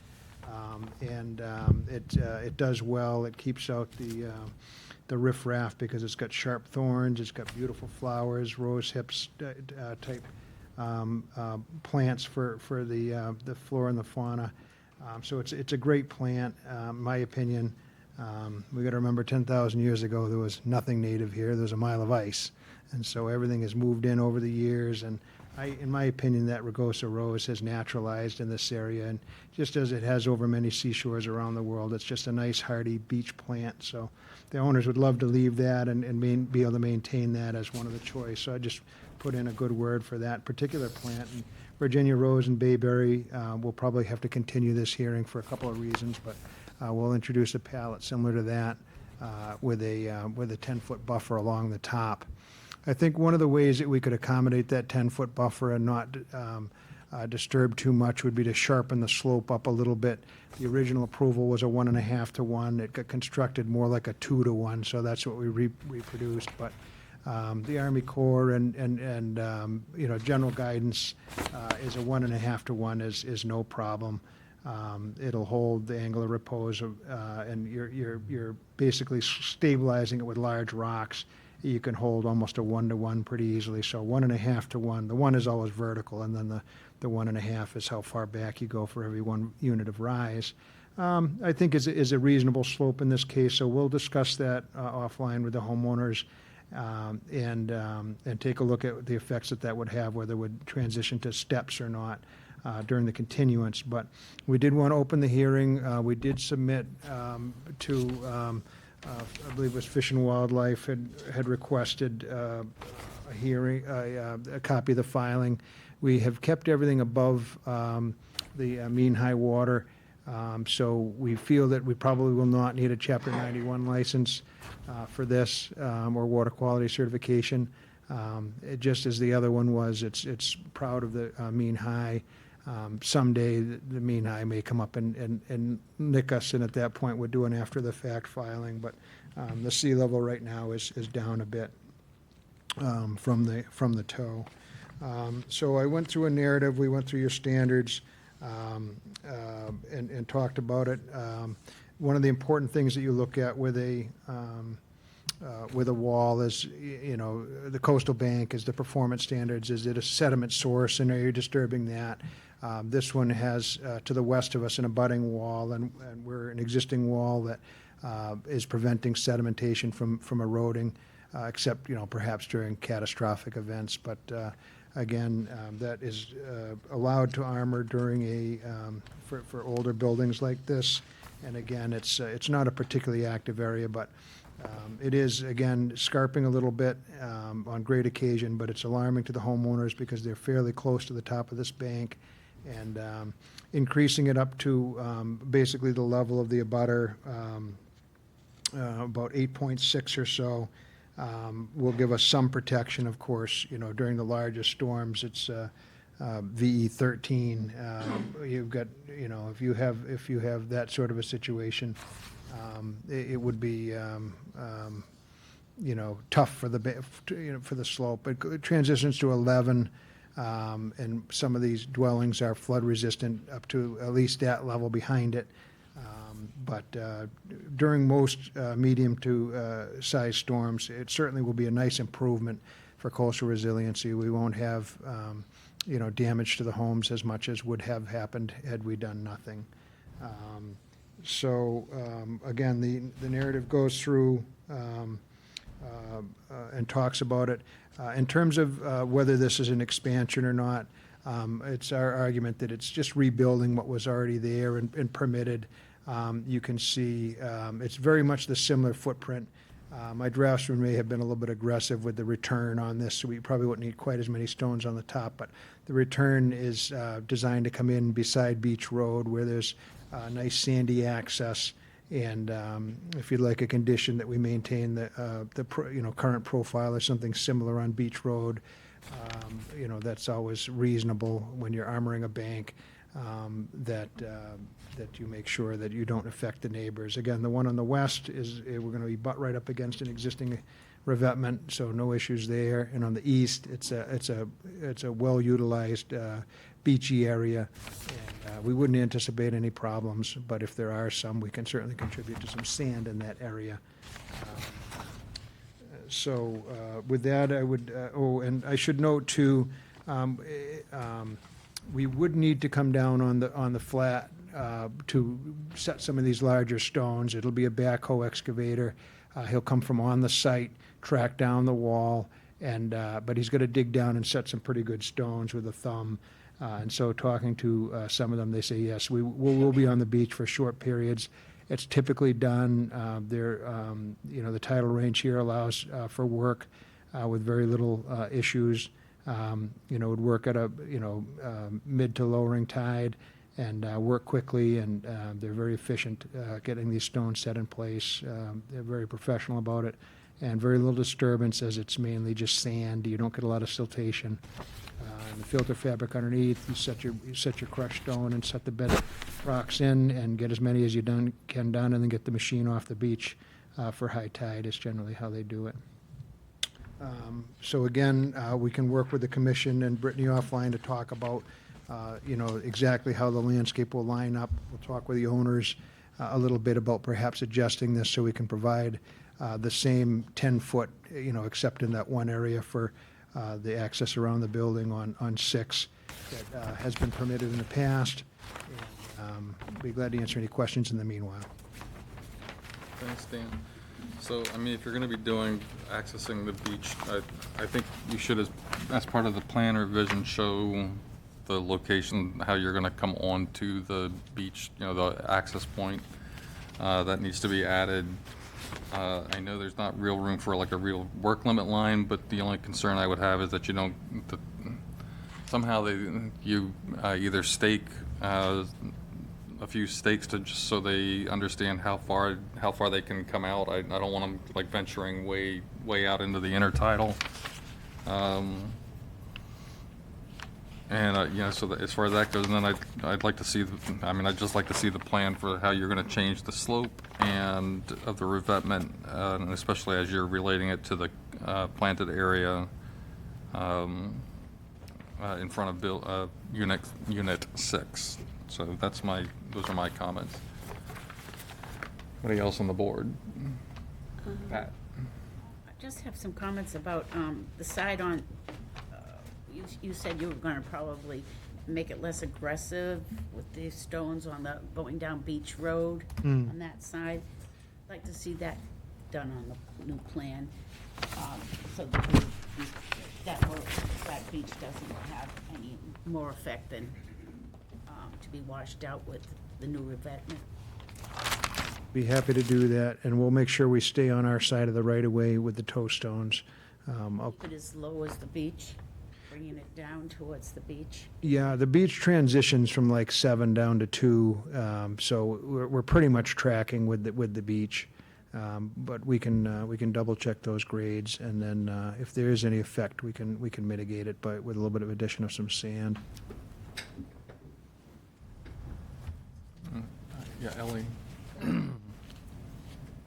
S14: and it does well. It keeps out the riffraff because it's got sharp thorns. It's got beautiful flowers, rose hips type plants for the flora and the fauna. So it's a great plant, in my opinion. We got to remember 10,000 years ago there was nothing native here. There was a mile of ice, and so everything has moved in over the years. And in my opinion, that rugosa rose has naturalized in this area, and just as it has over many seashores around the world, it's just a nice hardy beach plant. So the owners would love to leave that and be able to maintain that as one of the choice. So I just put in a good word for that particular plant. And Virginia rose and bayberry, we'll probably have to continue this hearing for a couple of reasons, but we'll introduce a pallet similar to that with a 10-foot buffer along the top. I think one of the ways that we could accommodate that 10-foot buffer and not disturb too much would be to sharpen the slope up a little bit. The original approval was a 1.5-to-1. It got constructed more like a 2-to-1, so that's what we reproduced. But the Army Corps and general guidance is a 1.5-to-1 is no problem. It'll hold the angle of repose, and you're basically stabilizing it with large rocks. you can hold almost a 1-to-1 pretty easily. So 1.5 to 1. The 1 is always vertical, and then the 1.5 is how far back you go for every 1 unit of rise. I think is a reasonable slope in this case, so we'll discuss that offline with the homeowners and take a look at the effects that would have, whether it would transition to steps or not during the continuance. But we did want to open the hearing. We did submit to I believe it was Fish and Wildlife had requested a hearing, a copy of the filing. We have kept everything above the mean high water, so we feel that we probably will not need a Chapter 91 license for this or water quality certification. Just as the other one was, it's proud of the mean high. Someday, the mean high may come up and nick us, and at that point, we're doing after-the-fact filing. But the sea level right now is down a bit from the toe. So I went through a narrative. We went through your standards and talked about it. One of the important things that you look at with a wall is, the coastal bank is the performance standards. Is it a sediment source, and are you disturbing that? This one has, to the west of us, an abutting wall, and we're an existing wall that is preventing sedimentation from eroding, except, perhaps during catastrophic events. But again, that is allowed to armor during for older buildings like this. And again, it's not a particularly active area, but it is, again, scarping a little bit on great occasion, but it's alarming to the homeowners because they're fairly close to the top of this bank. And increasing it up to basically the level of the abutter, about 8.6 or so, will give us some protection. Of course, during the largest storms, it's VE 13. You've got, if you have that sort of a situation, it would be tough for the slope. It transitions to 11. And some of these dwellings are flood resistant up to at least that level behind it. But during most medium to size storms, it certainly will be a nice improvement for coastal resiliency. We won't have damage to the homes as much as would have happened had we done nothing. Again, the narrative goes through and talks about it. In terms of whether this is an expansion or not, it's our argument that it's just rebuilding what was already there and permitted. You can see it's very much the similar footprint. My draftsman may have been a little bit aggressive with the return on this, so we probably wouldn't need quite as many stones on the top, but the return is designed to come in beside Beach Road where there's nice sandy access. And if you'd like a condition that we maintain the current profile or something similar on Beach Road, that's always reasonable when you're armoring a bank, that you make sure that you don't affect the neighbors. Again, the one on the west we're going to be butt right up against an existing revetment, so no issues there. And on the east, it's a well-utilized beachy area, and we wouldn't anticipate any problems, but if there are some, we can certainly contribute to some sand in that area. With that, I would, and I should note too, we would need to come down on the flat to set some of these larger stones. It'll be a backhoe excavator. He'll come from on the site, track down the wall, but he's got to dig down and set some pretty good stones with a thumb. And so talking to some of them, they say, yes, we'll be on the beach for short periods. It's typically done. The tidal range here allows for work with very little issues. Would work at a mid to lowering tide and work quickly, and they're very efficient getting these stones set in place. They're very professional about it, and very little disturbance as it's mainly just sand. You don't get a lot of siltation. And the filter fabric underneath, you set your crushed stone and set the bed of rocks in and get as many as you can done, and then get the machine off the beach for high tide is generally how they do it. So again, we can work with the commission and Brittany offline to talk about exactly how the landscape will line up. We'll talk with the owners a little bit about perhaps adjusting this so we can provide the same 10-foot, except in that one area for the access around the building on 6 that has been permitted in the past. And, be glad to answer any questions in the meanwhile.
S4: Thanks, Dan. So, I mean, if you're going to be accessing the beach, I think you should, as part of the plan revision, show the location, how you're going to come onto the beach, the access point. That needs to be added. I know there's not real room for like a real work limit line, but the only concern I would have is that somehow you either stake a few stakes to just so they understand how far they can come out. I don't want them like venturing way out into the intertidal. So as far as that goes, and then I'd like to see, I'd just like to see the plan for how you're going to change the slope and of the revetment, and especially as you're relating it to the planted area in front of Unit 6. So those are my comments. Anybody else on the board? Pat?
S2: I just have some comments about the side on, you said you were going to probably make it less aggressive with the stones going down Beach Road on that side. I'd like to see that done on the new plan, so that beach doesn't have any more effect than to be washed out with the new revetment.
S14: Be happy to do that, and we'll make sure we stay on our side of the right-of-way with the toe stones.
S2: Keep it as low as the beach, bringing it down towards the beach.
S14: Yeah, the beach transitions from like 7 down to 2, so we're pretty much tracking with the beach. But we can double check those grades, and then if there is any effect, we can mitigate it with a little bit of addition of some sand.
S4: Yeah, Ellie.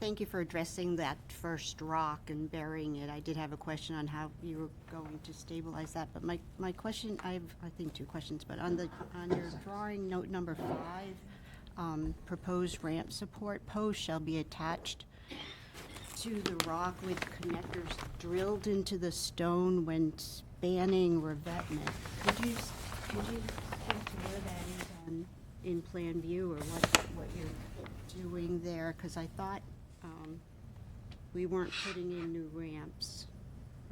S10: Thank you for addressing that first rock and burying it. I did have a question on how you were going to stabilize that, but my question, I think 2 questions, but on your drawing, note number 5, proposed ramp support post shall be attached to the rock with connectors drilled into the stone when spanning revetment. Could you speak to where that is in plan view, or what you're doing there? Because I thought we weren't putting in new ramps,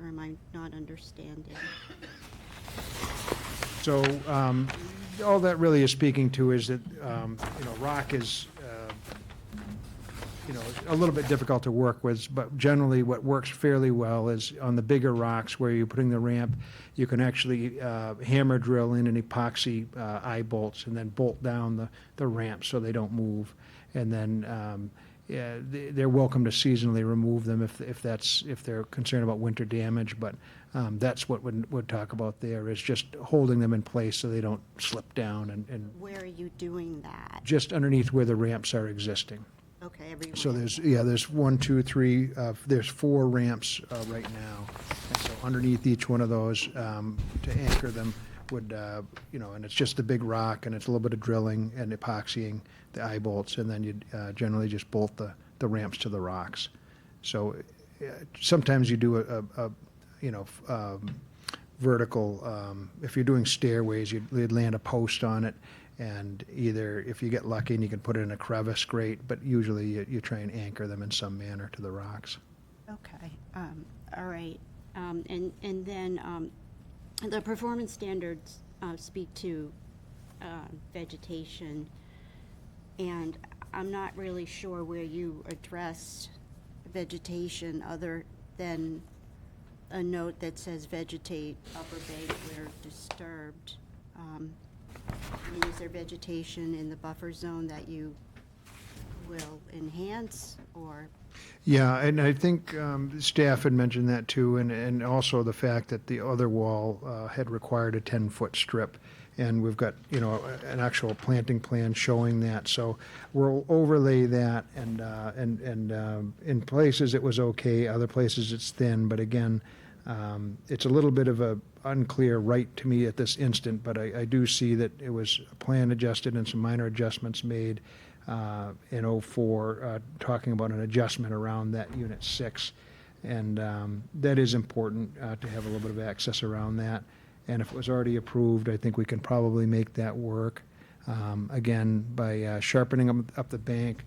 S10: or am I not understanding?
S14: So all that really is speaking to is that rock is a little bit difficult to work with, but generally what works fairly well is on the bigger rocks where you're putting the ramp, you can actually hammer drill in an epoxy eye bolts and then bolt down the ramp so they don't move. And then they're welcome to seasonally remove them if they're concerned about winter damage, but that's what we'd talk about there, is just holding them in place so they don't slip down. And
S10: Where are you doing that?
S14: just underneath where the ramps are existing.
S10: Okay, everyone.
S14: So there's 1, 2, 3, there's 4 ramps right now. And so underneath each one of those, to anchor them would, and it's just a big rock, and it's a little bit of drilling and epoxying the eye bolts, and then you'd generally just bolt the ramps to the rocks. So sometimes you do a vertical, if you're doing stairways, you'd land a post on it, and either, if you get lucky and you can put it in a crevice, great, but usually you try and anchor them in some manner to the rocks.
S10: Okay, all right. And then the performance standards speak to vegetation, and I'm not really sure where you address vegetation other than a note that says vegetate upper bank where disturbed. Is there vegetation in the buffer zone that you will enhance, or?
S14: Yeah, and I think staff had mentioned that too, and also the fact that the other wall had required a 10-foot strip, and we've got, an actual planting plan showing that. So we'll overlay that, and in places it was okay, other places it's thin, but again, it's a little bit of a unclear right to me at this instant, but I do see that it was plan adjusted and some minor adjustments made in '04, talking about an adjustment around that Unit 6. And that is important to have a little bit of access around that. And if it was already approved, I think we can probably make that work. Again, by sharpening up the bank,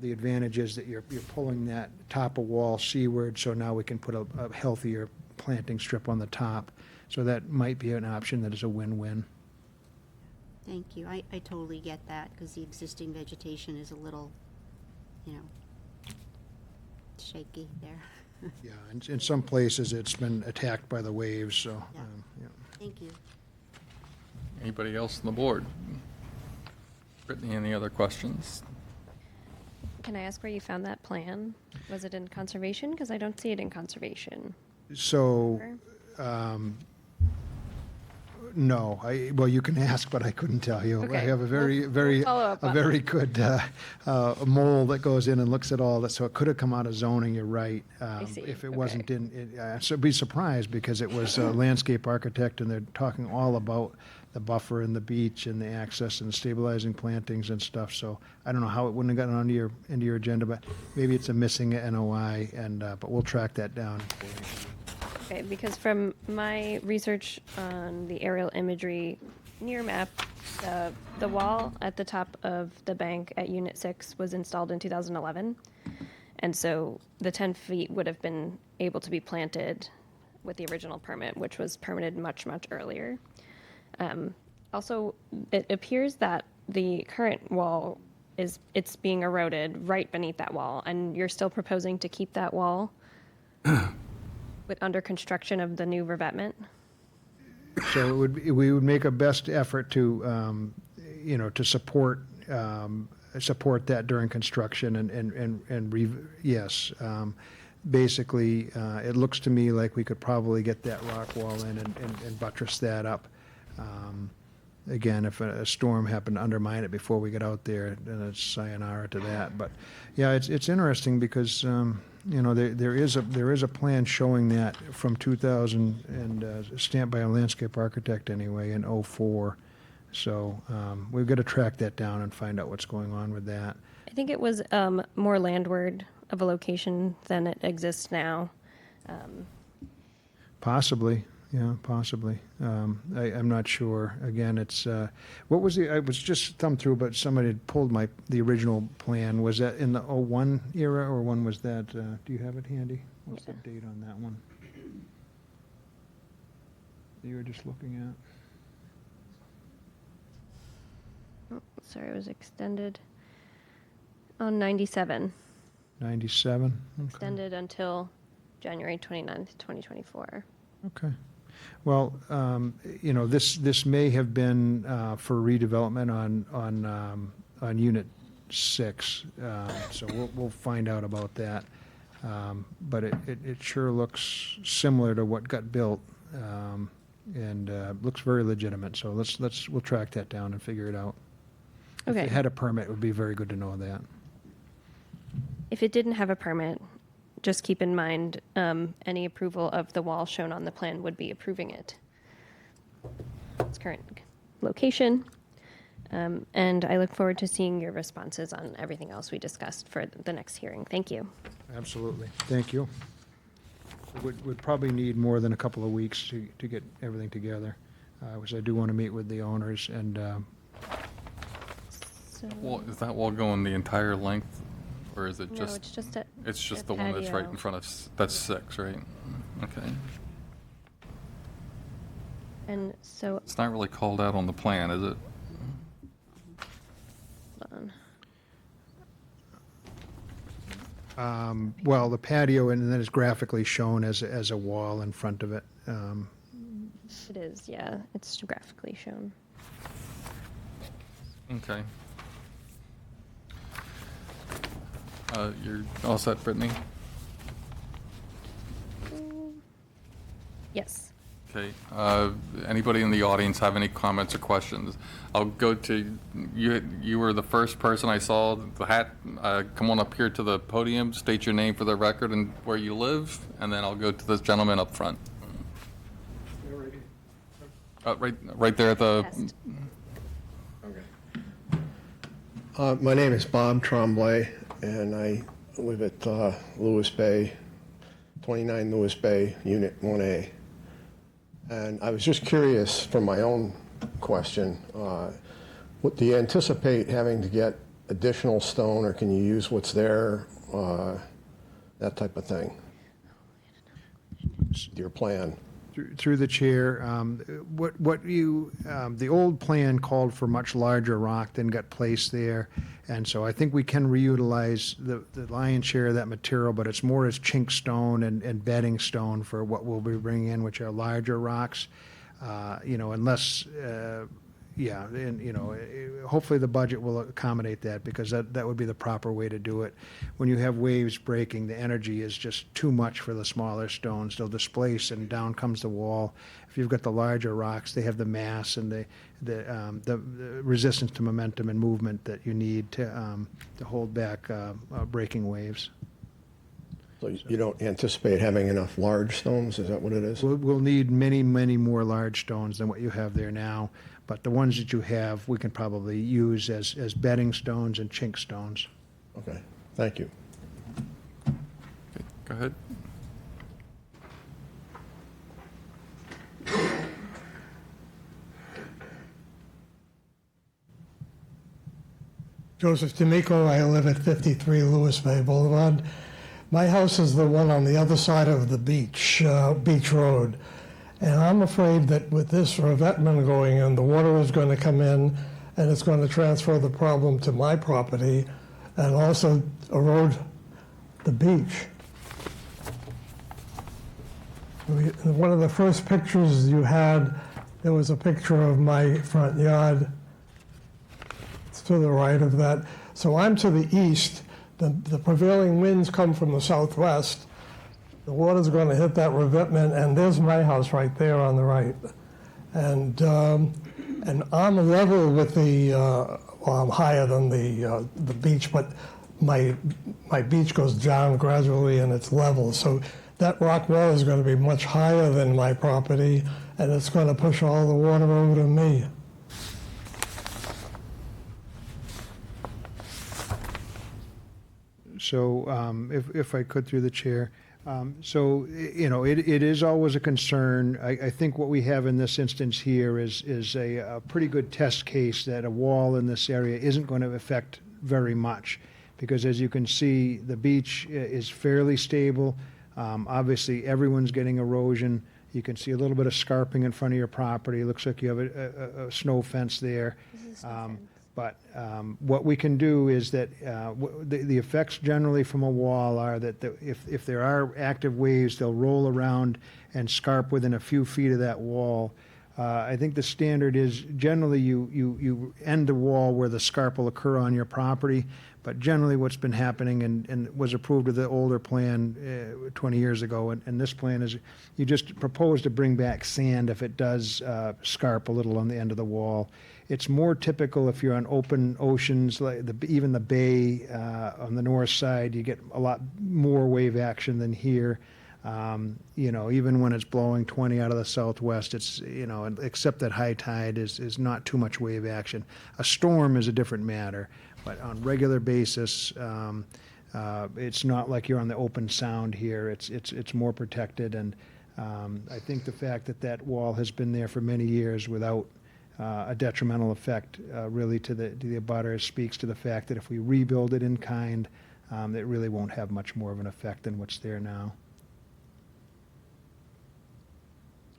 S14: the advantage is that you're pulling that top of wall seaward, so now we can put a healthier planting strip on the top. So that might be an option that is a win-win.
S10: Thank you. I totally get that, because the existing vegetation is a little, shaky there.
S14: Yeah, in some places, it's been attacked by the waves, so,
S10: Yeah.
S14: yeah.
S10: Thank you.
S4: Anybody else on the board? Brittany, any other questions?
S7: Can I ask where you found that plan? Was it in conservation? Because I don't see it in conservation.
S14: So, no, well, you can ask, but I couldn't tell you. I
S7: Okay.
S14: have a very,
S7: We'll
S14: very,
S7: follow up
S14: a
S7: on
S14: very good mole that goes in and looks at all that, so it could have come out of zoning, you're right.
S7: see.
S14: If it
S7: Okay.
S14: wasn't so be surprised, because it was a landscape architect, and they're talking all about the buffer and the beach and the access and stabilizing plantings and stuff, so I don't know how it wouldn't have gotten into your agenda, but maybe it's a missing NOI, and, but we'll track that down.
S7: Okay, because from my research on the aerial imagery near map, the wall at the top of the bank at Unit 6 was installed in 2011. And so the 10 feet would have been able to be planted with the original permit, which was permitted much, much earlier. Also, it appears that the current wall it's being eroded right beneath that wall, and you're still proposing to keep that wall with under construction of the new revetment?
S14: So we would make a best effort to, to support that during construction yes. Basically, it looks to me like we could probably get that rock wall in and buttress that up. Again, if a storm happened to undermine it before we get out there, then it's sayonara to that. But yeah, it's interesting because there is a plan showing that from 2000 and stamped by a landscape architect anyway in '04. So we've got to track that down and find out what's going on with that.
S7: I think it was more landward of a location than it exists now.
S14: Possibly, yeah, possibly. I'm not sure. Again, it's what was I was just thumbed through, but somebody had pulled the original plan. Was that in the '01 era, or when was that? Do you have it handy? What's the date on that one? You were just looking at?
S7: Oh, sorry, it was extended on 97.
S14: 97? Okay.
S7: Extended until January 29th, 2024.
S14: Okay. Well, this may have been for redevelopment on Unit 6, so we'll find out about that. But it sure looks similar to what got built, and looks very legitimate. So we'll track that down and figure it out.
S7: Okay.
S14: If it had a permit, it would be very good to know that.
S7: If it didn't have a permit, just keep in mind any approval of the wall shown on the plan would be approving it. Its current location. And I look forward to seeing your responses on everything else we discussed for the next hearing. Thank you.
S14: Absolutely. Thank you. Would probably need more than a couple of weeks to get everything together, because I do want to meet with the owners and.
S4: Well, is that wall going the entire length, or is it
S7: No,
S4: just?
S7: it's just a
S4: It's just
S7: a
S4: the one that's right
S7: patio.
S4: in front of, that's 6, right? Okay.
S7: And so,
S4: It's not really called out on the plan, is it?
S7: hold on.
S14: Well, the patio, and then it's graphically shown as a wall in front of it.
S7: It is, yeah, it's graphically shown.
S4: Okay. You're all set, Brittany?
S7: Yes.
S4: Okay. Anybody in the audience have any comments or questions? I'll go to, you were the first person I saw, the hat, come on up here to the podium, state your name for the record and where you live, and then I'll go to this gentleman up front. Right there at the,
S7: Test.
S15: My name is Bob Tremblay, and I live at Lewis Bay, 29 Lewis Bay, Unit 1A. And I was just curious for my own question, what do you anticipate having to get additional stone, or can you use what's there, that type of thing? Your plan?
S14: Through the chair, the old plan called for much larger rock than got placed there, and so I think we can reutilize the lion's share of that material, but it's more as chink stone and bedding stone for what we'll be bringing in, which are larger rocks. Unless, hopefully the budget will accommodate that, because that would be the proper way to do it. When you have waves breaking, the energy is just too much for the smaller stones. They'll displace and down comes the wall. If you've got the larger rocks, they have the mass and the resistance to momentum and movement that you need to hold back breaking waves.
S15: So you don't anticipate having enough large stones? Is that what it is?
S14: We'll need many, many more large stones than what you have there now, but the ones that you have, we can probably use as bedding stones and chink stones.
S15: Okay, thank you.
S4: Okay, go ahead.
S16: Joseph D'Amico, I live at 53 Lewis Bay Boulevard. My house is the one on the other side of the beach, Beach Road. And I'm afraid that with this revetment going in, the water is going to come in and it's going to transfer the problem to my property and also erode the beach. One of the first pictures you had, there was a picture of my front yard. It's to the right of that. So I'm to the east. The prevailing winds come from the southwest. The water's going to hit that revetment, and there's my house right there on the right. And I'm level with I'm higher than the beach, but my beach goes down gradually and it's level. So that rock wall is going to be much higher than my property, and it's going to push all the water over to me.
S14: So if I could, through the chair, it is always a concern. I think what we have in this instance here is a pretty good test case that a wall in this area isn't going to affect very much, because as you can see, the beach is fairly stable. Obviously, everyone's getting erosion. You can see a little bit of scarping in front of your property. It looks like you have a snow fence there. But what we can do is that the effects generally from a wall are that if there are active waves, they'll roll around and scarp within a few feet of that wall. I think the standard is generally you end the wall where the scarp will occur on your property. But generally what's been happening and was approved with the older plan 20 years ago, and this plan is you just propose to bring back sand if it does scarp a little on the end of the wall. It's more typical if you're on open oceans, like even the bay on the north side, you get a lot more wave action than here. Even when it's blowing 20 out of the southwest, it's, except that high tide is not too much wave action. A storm is a different matter, but on regular basis, it's not like you're on the open sound here. It's more protected, and I think the fact that wall has been there for many years without a detrimental effect really to the abutters speaks to the fact that if we rebuild it in kind, it really won't have much more of an effect than what's there now.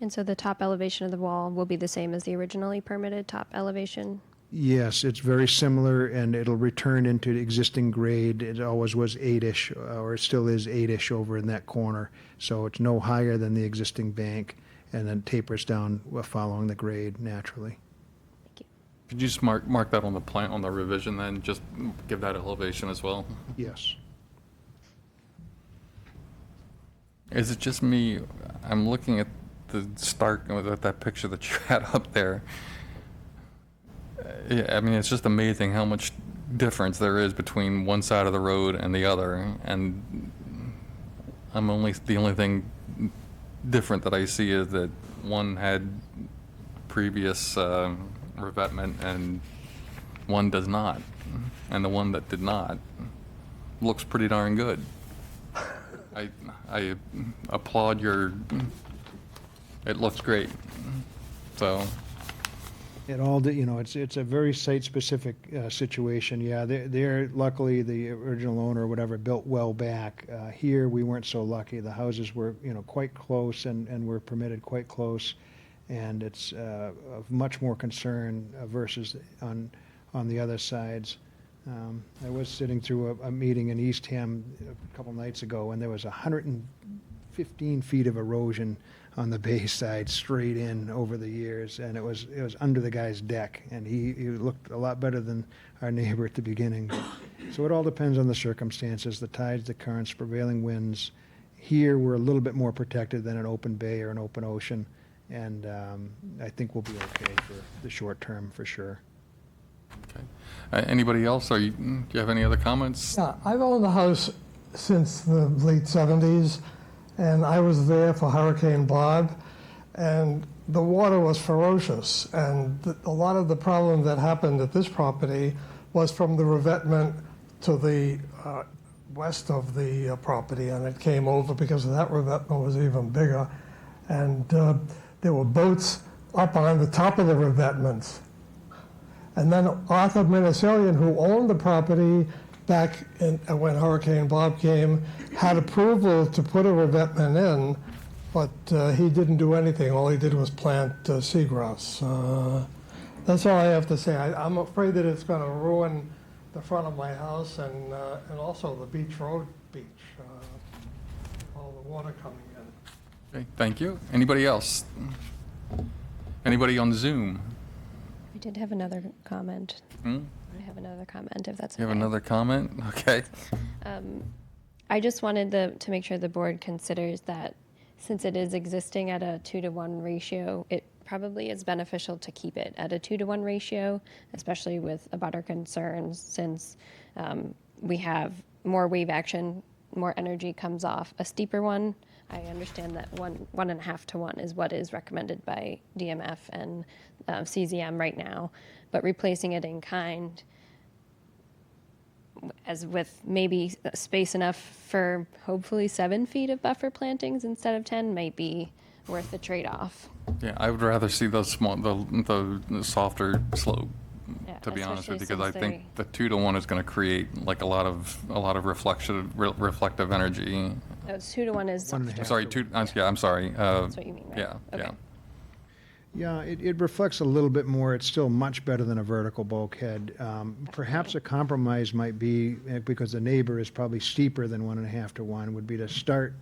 S7: And so the top elevation of the wall will be the same as the originally permitted top elevation?
S14: Yes, it's very similar, and it'll return into the existing grade. It always was 8-ish, or it still is 8-ish over in that corner. So it's no higher than the existing bank, and then tapers down following the grade naturally.
S4: Could you just mark that on the plan, on the revision, then just give that elevation as well?
S14: Yes.
S4: Is it just me? I'm looking at the stark, with that picture that you had up there. I mean, it's just amazing how much difference there is between one side of the road and the other. And the only thing different that I see is that one had previous revetment and one does not. And the one that did not looks pretty darn good. I applaud your, it looks great. So,
S14: It all, it's a very site-specific situation. Yeah, they're luckily, the original owner or whatever built well back. Here, we weren't so lucky. The houses were, quite close and were permitted quite close. And it's of much more concern versus on the other sides. I was sitting through a meeting in Eastham a couple nights ago, and there was 115 feet of erosion on the bay side straight in over the years, and it was under the guy's deck, and he looked a lot better than our neighbor at the beginning. So it all depends on the circumstances, the tides, the currents, prevailing winds. Here, we're a little bit more protected than an open bay or an open ocean, and I think we'll be okay for the short term, for sure.
S4: okay. Anybody else? Do you have any other comments?
S16: Yeah, I've owned the house since the late 70s, and I was there for Hurricane Bob, and the water was ferocious, and a lot of the problem that happened at this property was from the revetment to the west of the property, and it came over because of that revetment was even bigger, and there were boats up on the top of the revetments. And then Arthur Minneselian, who owned the property back when Hurricane Bob came, had approval to put a revetment in, but he didn't do anything. All he did was plant seagrass. That's all I have to say. I'm afraid that it's going to ruin the front of my house and also the Beach Road beach, all the water coming in.
S4: Okay, thank you. Anybody else? Anybody on Zoom?
S7: I did have another comment.
S4: Hmm?
S7: I have another comment, if that's
S4: You have
S7: okay.
S4: another comment? Okay.
S7: I just wanted to make sure the board considers that since it is existing at a 2-to-1 ratio, it probably is beneficial to keep it at a 2-to-1 ratio, especially with abutter concerns, since we have more wave action, more energy comes off a steeper one. I understand that 1.5 to 1 is what is recommended by DMF and CZM right now, but replacing it in kind, as with maybe space enough for hopefully 7 feet of buffer plantings instead of 10, might be worth the trade-off.
S4: Yeah, I would rather see those small, the softer slope,
S7: Yeah,
S4: to be honest with you,
S7: especially
S4: because I think the 2-to-1 is going to create like a lot of reflective energy.
S7: No, it's 2-to-1 is.
S14: One and a
S4: I'm
S14: half.
S4: sorry, I'm sorry.
S7: That's what you mean, right?
S4: Yeah,
S7: Okay.
S4: yeah.
S14: Yeah, it reflects a little bit more. It's still much better than a vertical bulkhead. Perhaps a compromise might be, because the neighbor is probably steeper than 1.5 to 1, would be to start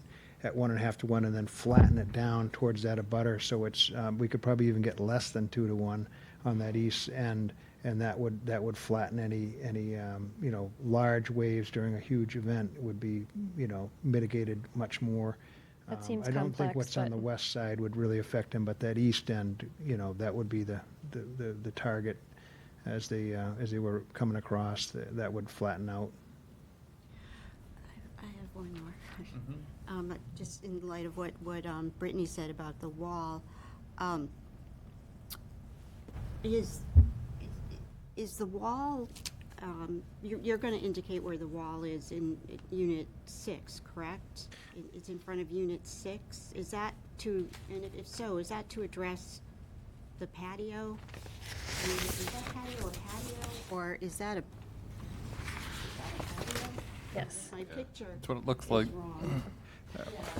S14: at 1.5 to 1 and then flatten it down towards that abutter. So it's we could probably even get less than 2 to 1 on that east end, and that would flatten any large waves during a huge event would be mitigated much more.
S7: That seems
S14: I don't think
S7: complex,
S14: what's on
S7: but-
S14: the west side would really affect them, but that east end, that would be the target as they were coming across. That would flatten out.
S10: I have one more. Just in light of what Brittany said about the wall, is the wall, you're going to indicate where the wall is in Unit 6, correct? It's in front of Unit 6. Is that to, and if so, is that to address the patio? I mean, is that patio a patio, or is that a patio?
S7: Yes.
S10: My picture
S4: That's what it looks
S10: is
S4: like.
S10: wrong.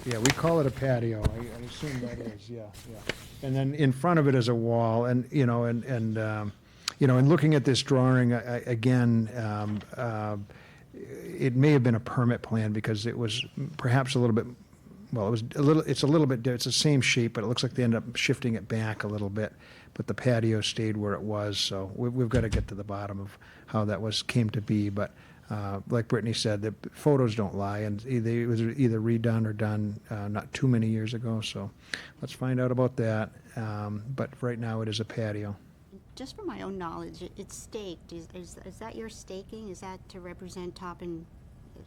S14: Yeah, we call it a patio. I assume that is, yeah. And then in front of it is a wall, and in looking at this drawing, again, it may have been a permit plan because it was perhaps a little bit, it's a little bit, it's the same shape, but it looks like they ended up shifting it back a little bit, but the patio stayed where it was, so we've got to get to the bottom of how that came to be, but like Brittany said, the photos don't lie, and it was either redone or done not too many years ago, so let's find out about that, but right now it is a patio.
S10: Just for my own knowledge, it's staked. Is that your staking? Is that to represent top and?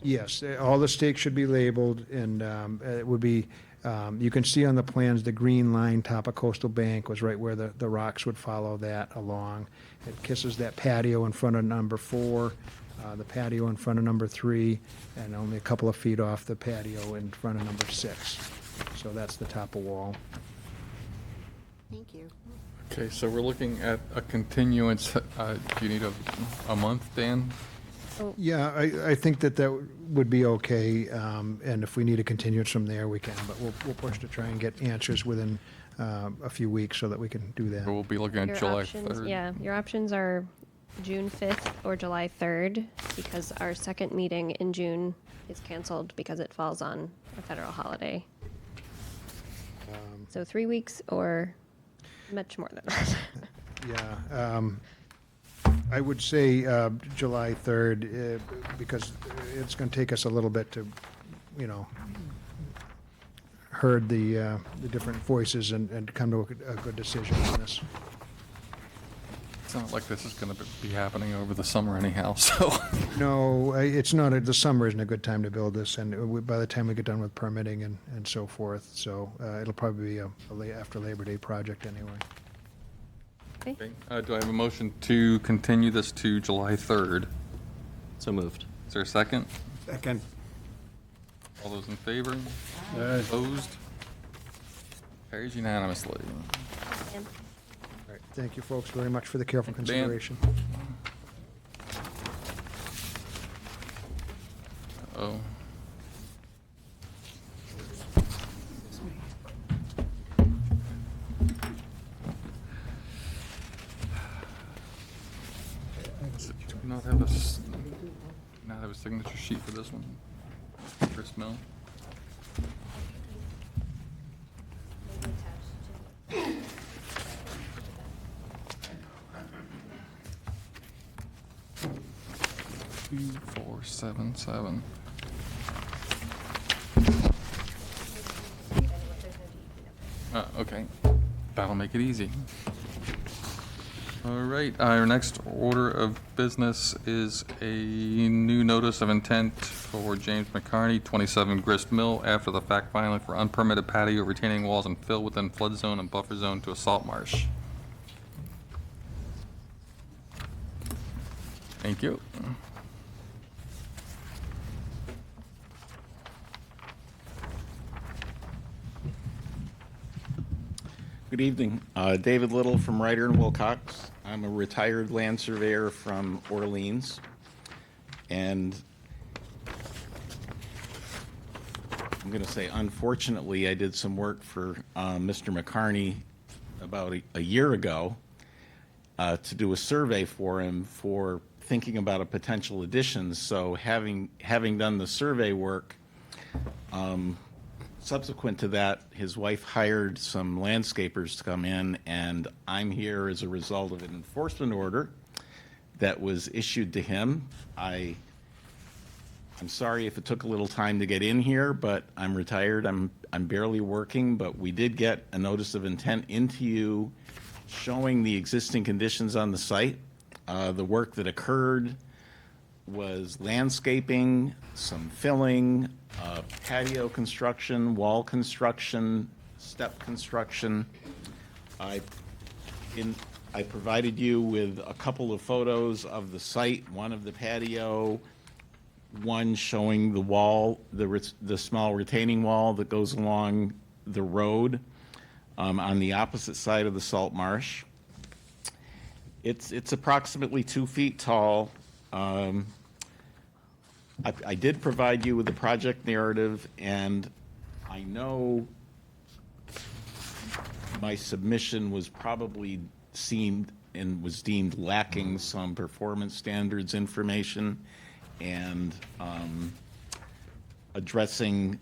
S14: Yes, all the stakes should be labeled, and it would be, You can see on the plans, the green line top of Coastal Bank was right where the rocks would follow that along. It kisses that patio in front of number 4, the patio in front of number 3, and only a couple of feet off the patio in front of number 6. So that's the top of wall.
S10: Thank you.
S4: Okay, so we're looking at a continuance. Do you need a month, Dan?
S14: Yeah, I think that would be okay, and if we need a continuance from there, we can, but we'll push to try and get answers within a few weeks so that we can do that.
S4: We'll be looking at
S7: Your
S4: July
S7: options,
S4: 3rd.
S7: yeah, your options are June 5th or July 3rd, because our second meeting in June is canceled because it falls on a federal holiday. So 3 weeks or much more than that.
S14: Yeah, I would say July 3rd, because it's going to take us a little bit to, herd the different voices and come to a good decision on this.
S4: It's not like this is going to be happening over the summer anyhow, so.
S14: No, it's not, the summer isn't a good time to build this, and by the time we get done with permitting and so forth, so it'll probably be a after Labor Day project anyway.
S4: Okay. Do I have a motion to continue this to July 3rd?
S11: So moved.
S4: Is there a second?
S8: Second.
S4: All those in favor? Opposed? Carries unanimously.
S14: All right, thank you, folks, very much for the careful
S4: Thank you, Dan.
S14: consideration.
S4: Oh. Do we not have a signature sheet for this one? Chris Mill? Two, 4, 7, 7. Okay, that'll make it easy. All right, our next order of business is a new notice of intent for James McCarney, 27 Grist Mill, after the fact filing for unpermitted patio retaining walls and fill within flood zone and buffer zone to a salt marsh. Thank you.
S17: Good evening. David Little from Ryder and Wilcox. I'm a retired land surveyor from Orleans. And I'm going to say, unfortunately, I did some work for Mr. McCarney about a year ago to do a survey for him for thinking about a potential addition. So having done the survey work, subsequent to that, his wife hired some landscapers to come in, and I'm here as a result of an enforcement order that was issued to him. I'm sorry if it took a little time to get in here, but I'm retired. I'm barely working, but we did get a notice of intent into you showing the existing conditions on the site. The work that occurred was landscaping, some filling, patio construction, wall construction, step construction. I provided you with a couple of photos of the site, one of the patio, one showing the wall, the small retaining wall that goes along the road on the opposite side of the salt marsh. It's approximately 2 feet tall. I did provide you with the project narrative, and I know my submission was probably was deemed lacking some performance standards information and addressing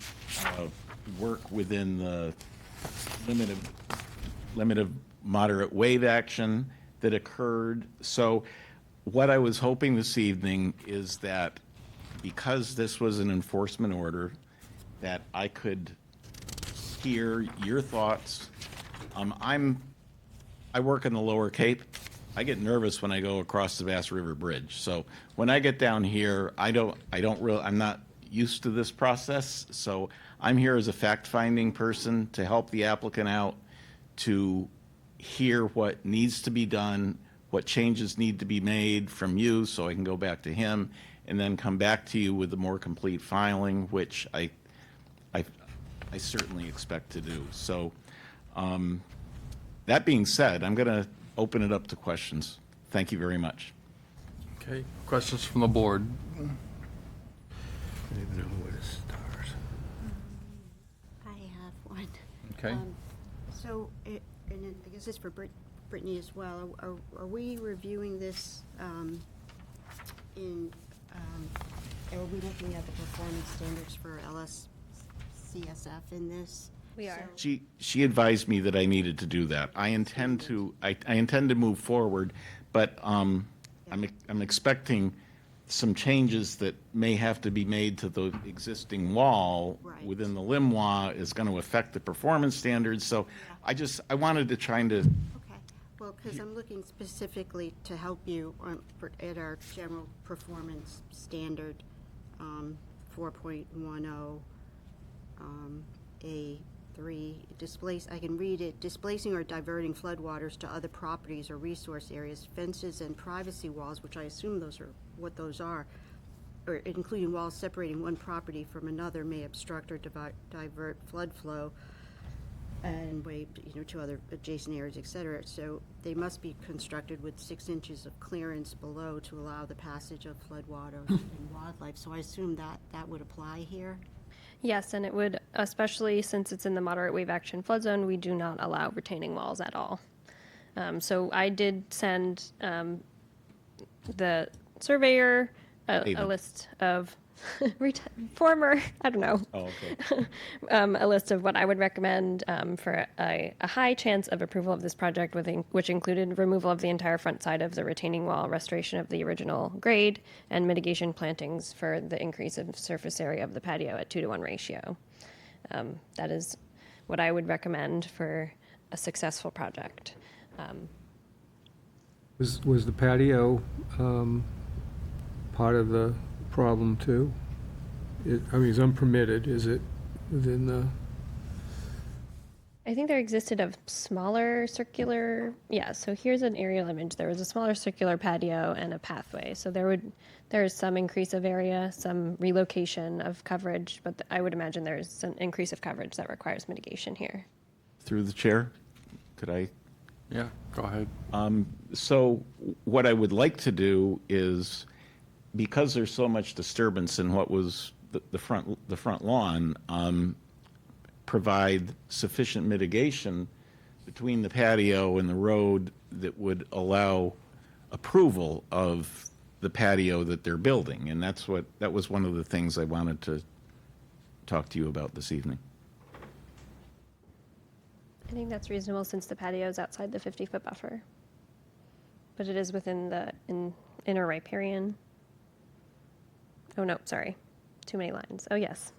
S17: work within the limit of moderate wave action that occurred. So what I was hoping this evening is that because this was an enforcement order, that I could hear your thoughts. I work in the Lower Cape. I get nervous when I go across the Bass River Bridge. So when I get down here, I'm not used to this process. So I'm here as a fact-finding person to help the applicant out, to hear what needs to be done, what changes need to be made from you, so I can go back to him, and then come back to you with a more complete filing, which I certainly expect to do. So that being said, I'm going to open it up to questions. Thank you very much.
S4: Okay, questions from the board?
S10: I have one.
S4: Okay.
S10: So, and I guess it's for Brittany as well. Are we reviewing this are we looking at the performance standards for LSCSF in this?
S7: We are.
S17: She advised me that I needed to do that. I intend to move forward, but I'm expecting some changes that may have to be made to the existing wall within the LIMWA is going to affect the performance standards. So I wanted to try to.
S10: Okay. Well, because I'm looking specifically to help you at our general performance standard 4.10 A3, I can read it, displacing or diverting floodwaters to other properties or resource areas, fences and privacy walls, which I assume those are what those are, or including walls separating one property from another, may obstruct or divert flood flow and way, to other adjacent areas, et cetera. So they must be constructed with 6 inches of clearance below to allow the passage of floodwater and wildlife. So I assume that would apply here?
S7: Yes, and it would, especially since it's in the moderate wave action flood zone, we do not allow retaining walls at all. So I did send the surveyor a list of former, I don't know, a list of what I would recommend for a high chance of approval of this project, which included removal of the entire front side of the retaining wall, restoration of the original grade, and mitigation plantings for the increase of surface area of the patio at 2-to-1 ratio. That is what I would recommend for a successful project.
S1: Was the patio part of the problem too? It's unpermitted, is it within the?
S7: I think there existed a smaller circular, so here's an aerial image. There was a smaller circular patio and a pathway. So there is some increase of area, some relocation of coverage, but I would imagine there's an increase of coverage that requires mitigation here.
S17: Through the chair, could I?
S4: Yeah, go ahead.
S17: So what I would like to do is, because there's so much disturbance in what was the front lawn, provide sufficient mitigation between the patio and the road that would allow approval of the patio that they're building. And that was one of the things I wanted to talk to you about this evening.
S7: I think that's reasonable since the patio is outside the 50-foot buffer. But it is within the inner riparian. Oh, no, sorry. Too many lines. Oh, yes.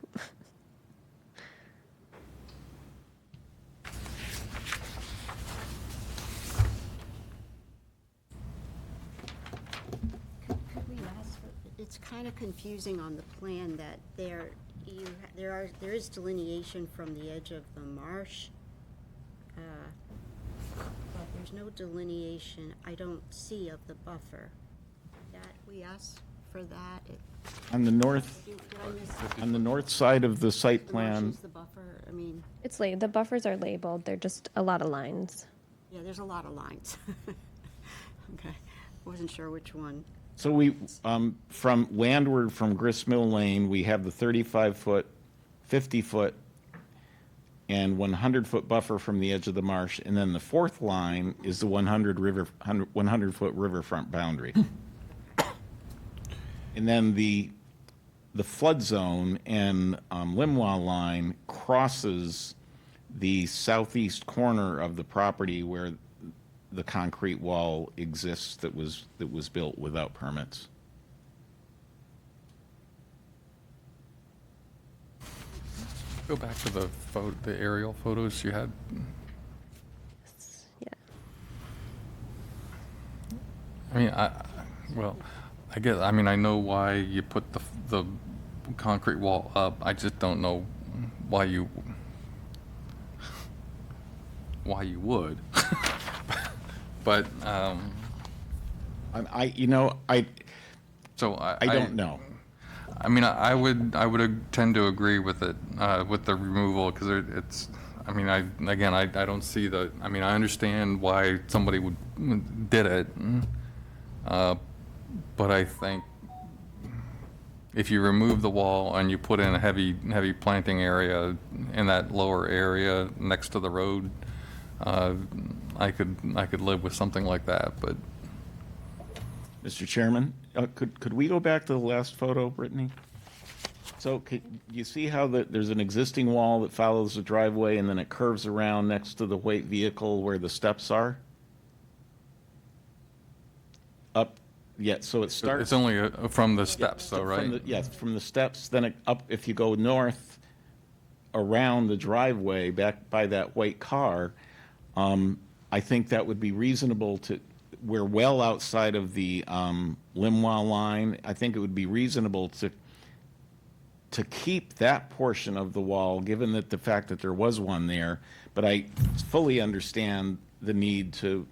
S10: Could we ask, it's kind of confusing on the plan that there is delineation from the edge of the marsh, but there's no delineation I don't see of the buffer. That we asked for that.
S17: On the north,
S10: Did I miss?
S17: on the north side of the site
S10: The marsh
S17: plan,
S10: is the buffer. I mean,
S7: It's the buffers are labeled. They're just a lot of lines.
S10: yeah, there's a lot of lines. Okay, wasn't sure which one.
S17: so we, from landward from Grist Mill Lane, we have the 35-foot, 50-foot, and 100-foot buffer from the edge of the marsh, and then the fourth line is the 100-foot riverfront boundary. And then the flood zone and LIMWA line crosses the southeast corner of the property where the concrete wall exists that was built without permits.
S4: Go back to the aerial photos you had.
S7: Yeah.
S4: I mean, I guess, I know why you put the concrete wall up. I just don't know why you would. But so
S17: I don't know.
S4: I mean, I would tend to agree with it, with the removal, because it's, I mean, I don't see the, I mean, I understand why somebody did it, but I think if you remove the wall and you put in a heavy planting area in that lower area next to the road, I could live with something like that, but.
S17: Mr. Chairman, could we go back to the last photo, Brittany? So you see how there's an existing wall that follows the driveway and then it curves around next to the white vehicle where the steps are? Up, yeah, so it starts.
S4: It's only from the steps though, right?
S17: Yes, from the steps, then up, if you go north around the driveway back by that white car, I think that would be reasonable to, we're well outside of the Limwa line. I think it would be reasonable to keep that portion of the wall, given that the fact that there was one there. But I fully understand the need to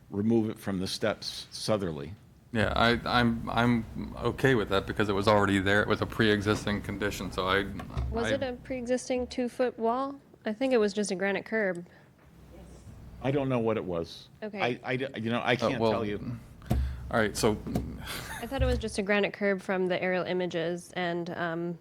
S17: remove it from the steps southerly.
S4: Yeah, I'm okay with that because it was already there. It was a pre-existing condition, so
S7: Was it a pre-existing 2-foot wall? I think it was just a granite curb.
S17: I don't know what it was.
S7: Okay.
S17: I can't tell you.
S4: All right, so
S7: I thought it was just a granite curb from the aerial images, and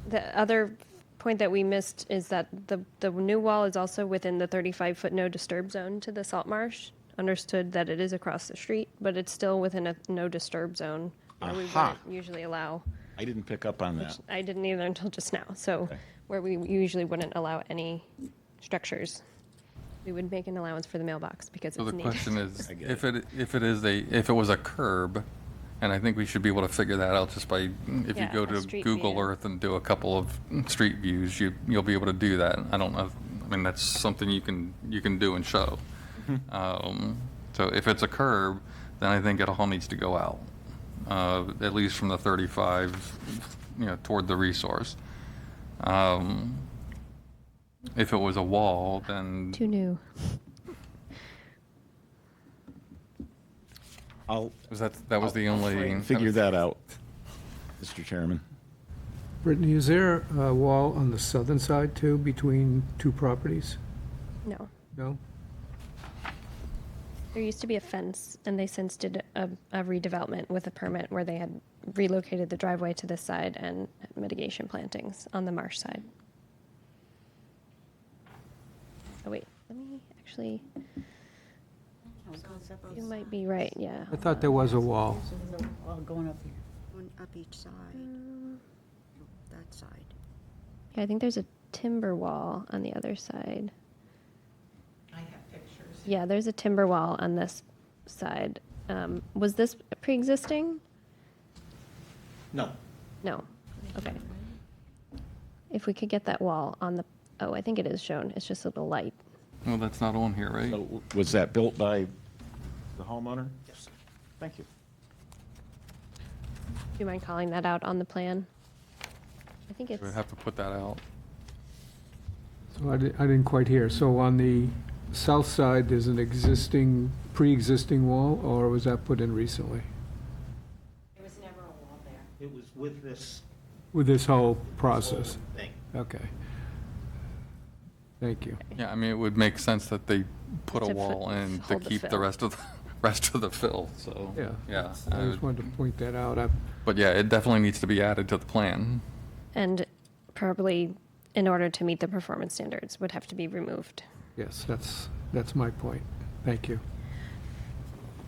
S7: the other point that we missed is that the new wall is also within the 35-foot no disturb zone to the salt marsh. Understood that it is across the street, but it's still within a no disturb zone where we wouldn't usually allow.
S17: I didn't pick up on that.
S7: I didn't either until just now. So where we usually wouldn't allow any structures, we would make an allowance for the mailbox because
S4: So
S7: it's
S4: the
S7: needed.
S4: question is, if it was a curb, and I think we should be able to figure that out just by, if you
S7: Yeah,
S4: go
S7: a
S4: to
S7: street
S4: Google
S7: view.
S4: Earth and do a couple of street views, you'll be able to do that. I don't know, I mean, that's something you can do and show. So if it's a curb, then I think it all needs to go out, at least from the 35, toward the resource. If it was a wall, then
S7: Too new.
S4: that was the only.
S17: Figure that out, Mr. Chairman.
S1: Brittany, is there a wall on the southern side too, between two properties?
S7: No.
S1: No?
S7: There used to be a fence, and they since did a redevelopment with a permit where they had relocated the driveway to this side and mitigation plantings on the marsh side. Oh, wait, let me actually, you might be right, yeah.
S1: I thought there was a wall.
S2: All going up here.
S10: One up each side. That side.
S7: Yeah, I think there's a timber wall on the other side.
S6: I have pictures.
S7: Yeah, there's a timber wall on this side. Was this pre-existing?
S17: No.
S7: No, okay. If we could get that wall on the, oh, I think it is shown, it's just a little light.
S4: Well, that's not on here, right?
S17: So was that built by the homeowner? Yes. Thank you.
S7: Do you mind calling that out on the plan? I think it's,
S4: We have to put that out.
S1: So I didn't quite hear. So on the south side, there's an pre-existing wall, or was that put in recently?
S6: There was never a wall there.
S17: It was with this
S1: With this whole process?
S17: thing.
S1: Okay. Thank you.
S4: Yeah, I mean, it would make sense that they put a
S7: To
S4: wall in to
S7: hold the
S4: keep the
S7: fill.
S4: rest of the fill, so. Yeah.
S1: I just wanted to point that out.
S4: But yeah, it definitely needs to be added to the plan.
S7: and probably in order to meet the performance standards would have to be removed.
S1: Yes, that's my point. Thank you.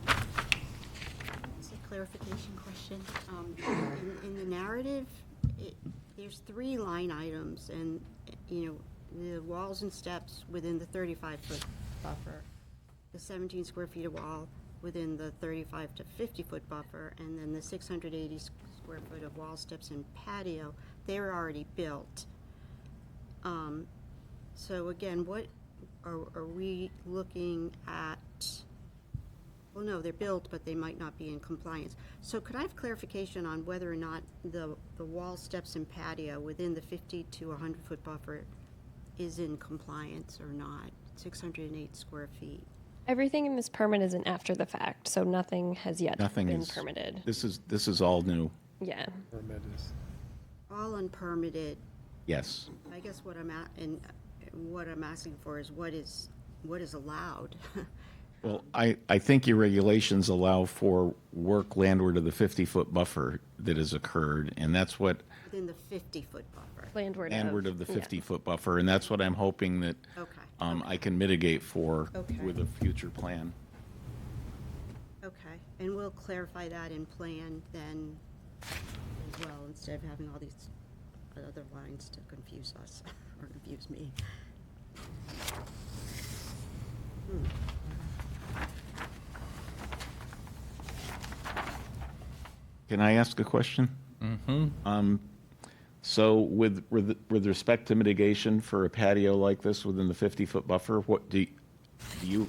S10: It's a clarification question. In the narrative, there's 3 line items, and, the walls and steps within the 35-foot buffer, the 17 square feet of wall within the 35 to 50-foot buffer, and then the 680 square foot of wall, steps, and patio, they're already built. So again, what are we looking at Well, no, they're built, but they might not be in compliance. So could I have clarification on whether or not the wall, steps, and patio within the 50 to 100-foot buffer is in compliance or not? 608 square feet.
S7: Everything in this permit is an after the fact, so nothing has yet
S17: Nothing
S7: been
S17: is.
S7: permitted.
S17: This is all new.
S7: Yeah.
S1: Permit is.
S10: All unpermitted.
S17: Yes.
S10: I guess what I'm asking for is what is allowed.
S17: Well, I think your regulations allow for work landward of the 50-foot buffer that has occurred, and that's what,
S10: Within the 50-foot buffer.
S17: landward of the 50-foot buffer, and that's what I'm hoping that
S10: Okay.
S17: I can mitigate for
S10: Okay.
S17: with a future plan.
S10: Okay, and we'll clarify that in plan then as well, instead of having all these other lines to confuse us, or confuse me.
S17: Can I ask a question?
S4: Mm-hmm.
S17: So with respect to mitigation for a patio like this within the 50-foot buffer, what do you,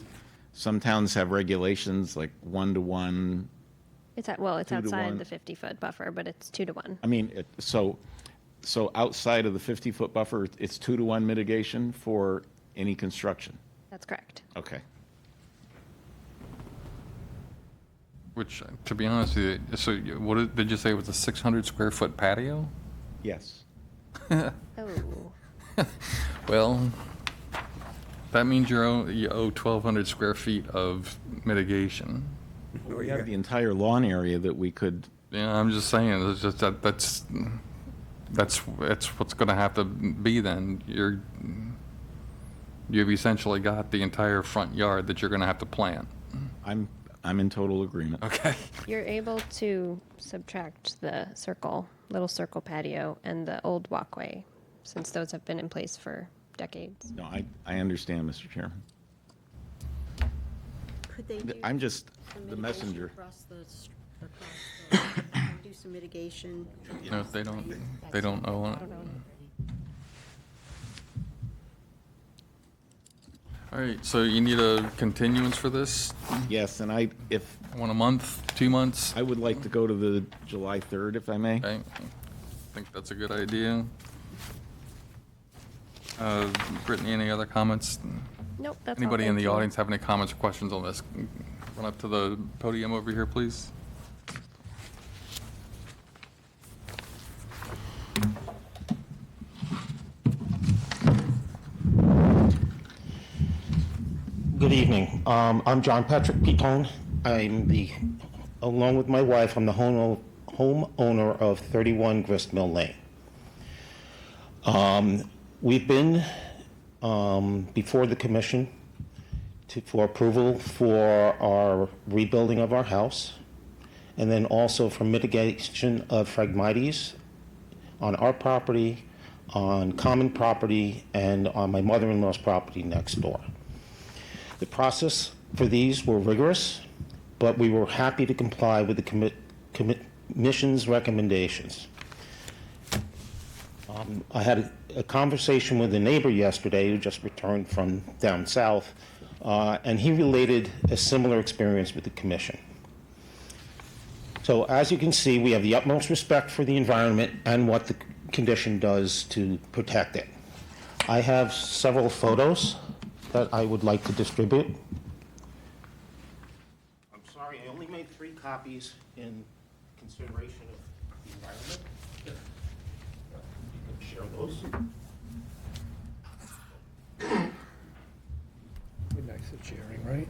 S17: some towns have regulations like 1-to-1.
S7: It's
S17: 2 to 1.
S7: outside the 50-foot buffer, but it's 2 to 1.
S17: I mean, so outside of the 50-foot buffer, it's 2-to-1 mitigation for any construction?
S7: That's correct.
S17: Okay.
S4: Which, to be honest with you, so did you say it was a 600 square foot patio?
S17: Yes.
S7: Oh.
S4: Well, that means you owe 1,200 square feet of mitigation.
S17: We have the entire lawn area that we could.
S4: Yeah, I'm just saying, it's just that's what's going to have to be then. You've essentially got the entire front yard that you're going to have to plant.
S17: I'm in total agreement.
S4: Okay.
S7: You're able to subtract the little circle patio and the old walkway, since those have been in place for decades.
S17: No, I understand, Mr. Chairman.
S10: Could they do
S17: I'm just
S10: some
S17: the
S10: mitigation
S17: messenger.
S10: do some mitigation?
S4: No, they don't own it.
S7: I don't know.
S4: All right, so you need a continuance for this?
S17: Yes, and if.
S4: 1 a month, 2 months?
S17: I would like to go to the July 3rd, if I may.
S4: Okay, I think that's a good idea. Brittany, any other comments?
S7: Nope, that's all.
S4: Anybody in
S7: Thank
S4: the
S7: you.
S4: audience have any comments or questions on this? Run up to the podium over here, please.
S18: Good evening. I'm John Patrick Pitone. Along with my wife, I'm the homeowner of 31 Gristmill Lane. We've been before the commission for approval for our rebuilding of our house, and then also for mitigation of Phragmites on our property, on common property, and on my mother-in-law's property next door. The process for these were rigorous, but we were happy to comply with the commission's recommendations. I had a conversation with a neighbor yesterday who just returned from down south, and he related a similar experience with the commission. So as you can see, we have the utmost respect for the environment and what the condition does to protect it. I have several photos that I would like to distribute. I'm sorry, I only made 3 copies in consideration of the environment. You can share those.
S1: Be nice at sharing, right?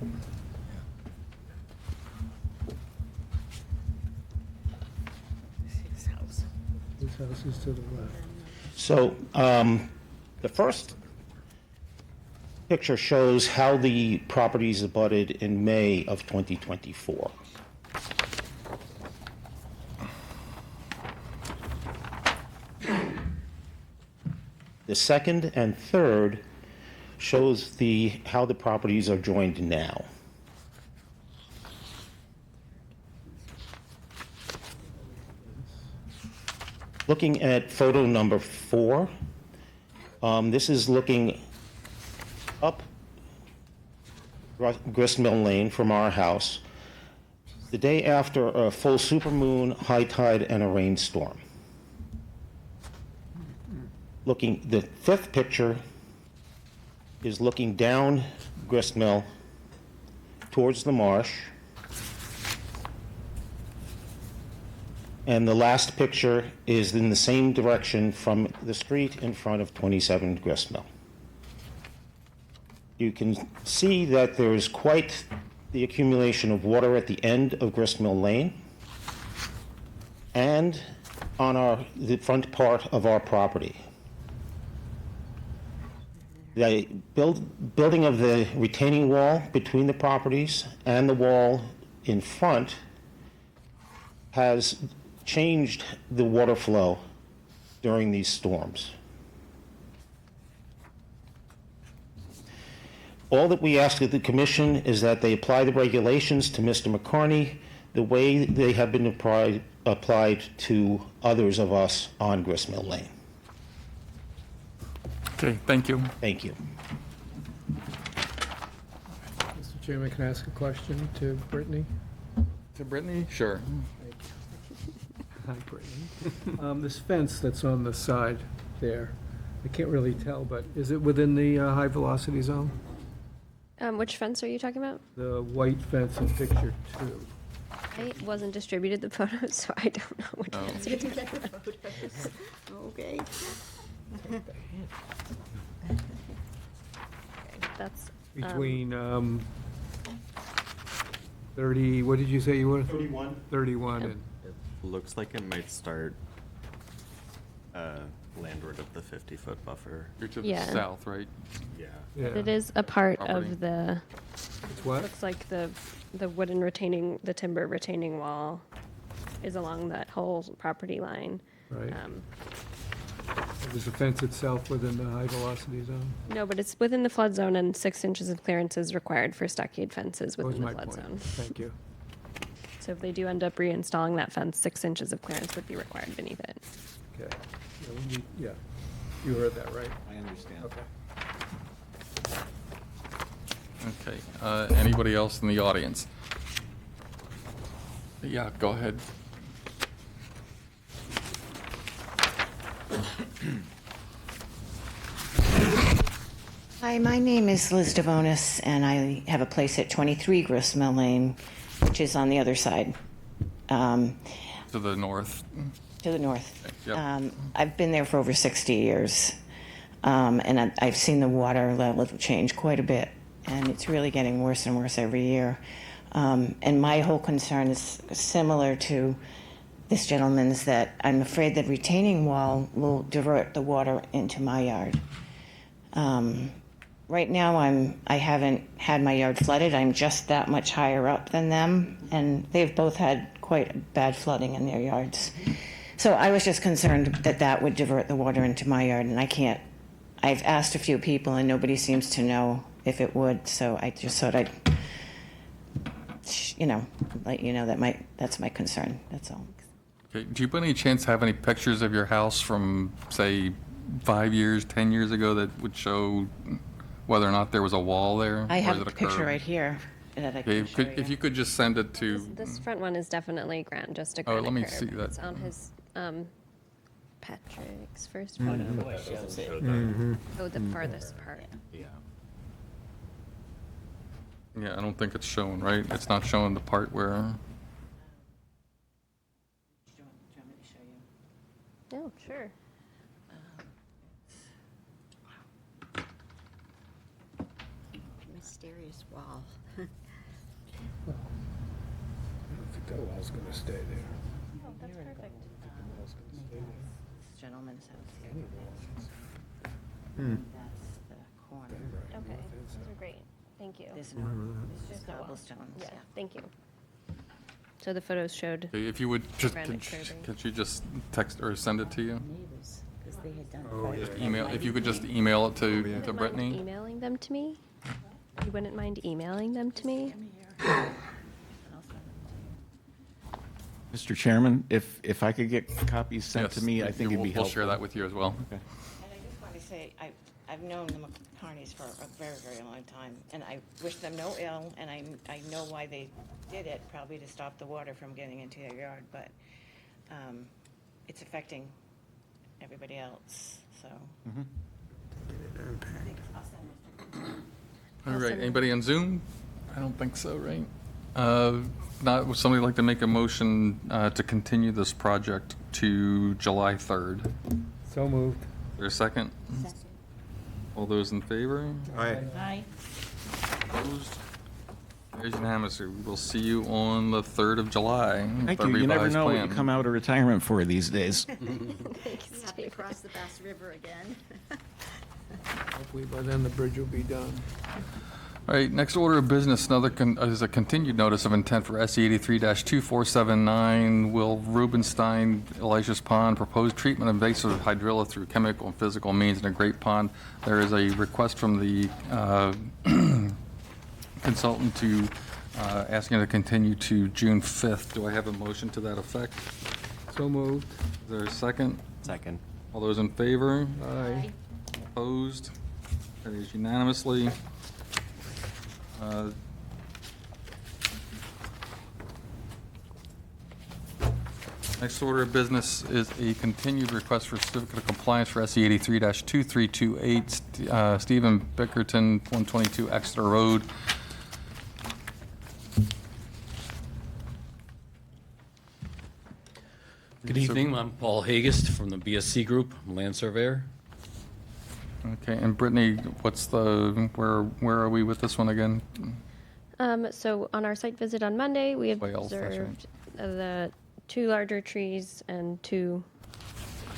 S2: His house.
S1: This house is to the left.
S18: So the first picture shows how the properties abutted in May of 2024. The second and third shows how the properties are joined now. Looking at photo number 4, this is looking up Gristmill Lane from our house. the day after a full supermoon, high tide, and a rainstorm. The fifth picture is looking down Gristmill towards the marsh. And the last picture is in the same direction from the street in front of 27 Gristmill. You can see that there is quite the accumulation of water at the end of Gristmill Lane and on the front part of our property. The building of the retaining wall between the properties and the wall in front has changed the water flow during these storms. All that we ask of the commission is that they apply the regulations to Mr. McCarney the way they have been applied to others of us on Gristmill Lane.
S4: Okay, thank you.
S18: Thank you.
S1: Mr. Chairman, can I ask a question to Brittany?
S4: To Brittany? Sure.
S1: Hi, Brittany. This fence that's on the side there, I can't really tell, but is it within the high-velocity zone?
S7: Which fence are you talking about?
S1: The white fence in picture 2.
S7: I wasn't distributed the photos, so I don't know which fence you're talking about.
S10: Okay.
S7: That's
S1: Between 30, what did you say you were?
S18: 31.
S1: 31 and,
S11: Looks like it might start landward of the 50-foot buffer.
S4: You're to the
S7: Yeah.
S4: south, right?
S11: Yeah.
S1: yeah.
S7: It is a part
S4: Property.
S7: of the.
S1: It's what?
S7: Looks like the timber retaining wall is along that whole property line.
S1: Right.
S7: Um,
S1: Is the fence itself within the high-velocity zone?
S7: No, but it's within the flood zone, and 6 inches of clearance is required for stockade fences
S1: That was
S7: within the
S1: my
S7: flood
S1: point.
S7: zone.
S1: Thank you.
S7: So if they do end up reinstalling that fence, 6 inches of clearance would be required beneath it.
S1: Okay. Yeah, you heard that, right?
S17: I understand.
S1: Okay.
S4: Okay, anybody else in the audience? Yeah, go ahead.
S6: Hi, my name is Liz Devonis, and I have a place at 23 Gristmill Lane, which is on the other side,
S4: To the north.
S6: to the north.
S4: Yep.
S6: I've been there for over 60 years, and I've seen the water level change quite a bit, and it's really getting worse and worse every year. And my whole concern is similar to this gentleman's, that I'm afraid that retaining wall will divert the water into my yard. Right now, I haven't had my yard flooded. I'm just that much higher up than them, and they've both had quite bad flooding in their yards. So I was just concerned that that would divert the water into my yard, and I can't. I've asked a few people, and nobody seems to know if it would. So I just thought I'd, let you know that that's my concern. That's all.
S4: Okay, do you by any chance have any pictures of your house from, say, 5 years, 10 years ago that would show whether or not there was a wall there?
S6: I
S4: or
S6: have
S4: is
S6: a
S4: it
S6: picture
S4: curb?
S6: right here that I
S4: Okay,
S6: can show you.
S4: if you could just send it to,
S7: This front one is definitely just a
S4: Oh,
S7: granite
S4: let me
S7: curb.
S4: see that.
S7: It's on his, Patrick's first photo.
S11: Shows it.
S7: Oh, the farthest part.
S11: Yeah.
S4: yeah, I don't think it's shown, right? It's not showing the part where,
S7: Oh, sure.
S10: Mysterious wall.
S1: I don't think that wall's gonna stay there.
S7: Oh, that's perfect.
S6: This gentleman's house here. That's the corner.
S7: Okay, those are great. Thank you.
S6: There's just cobblestones.
S7: Yeah, thank you. So the photos showed.
S4: okay, if you would just,
S7: Granite curbing.
S4: could you just text or send it to you?
S2: Neighbors, because they had done.
S1: Oh,
S4: Just email, if you could just email it to
S7: Wouldn't mind
S4: Brittany?
S7: emailing them to me? You wouldn't mind emailing them to me?
S17: Mr. Chairman, if I could get copies sent
S4: Yes,
S17: to me, I think it'd be
S4: We'll
S17: helpful.
S4: share that with you as well.
S6: And I just want to say, I've known the McCartneys for a very, very long time, and I wish them no ill, and I know why they did it, probably to stop the water from getting into their yard, but it's affecting everybody else, so.
S4: All right, anybody on Zoom? I don't think so, right? Not, would somebody like to make a motion to continue this project to July 3rd?
S1: So moved.
S4: Is there a second?
S10: Second.
S4: All those in favor?
S8: Aye.
S2: Aye.
S4: Opposed? There's unanimous. We will see you on the 3rd of July.
S17: Thank
S4: with
S17: you.
S4: our
S17: You never
S4: revised
S17: know what
S4: plan.
S17: you come out of retirement for these days.
S10: We have to cross the Bass River again.
S1: Hopefully by then the bridge will be done.
S4: All right, next order of business, is a continued notice of intent for SE 83-2479, Will Rubenstein, Elijah's Pond, proposed treatment of invasive hydrilla through chemical and physical means in a great pond. There is a request from the consultant to, asking to continue to June 5th. Do I have a motion to that effect?
S1: So moved.
S4: Is there a second?
S11: Second.
S4: All those in favor?
S1: Aye.
S4: Opposed? Carries unanimously. Next order of business is a continued request for certificate of compliance for SE 83-2328, Stephen Bickerton, 122 Exeter Road.
S19: Good evening, I'm Paul Hagest from the BSC Group, I'm land surveyor.
S4: Okay, and Brittany, what's the, where are we with this one again?
S7: So on our site visit on Monday, we
S4: Swales, that's right.
S7: observed the 2 larger trees and 2,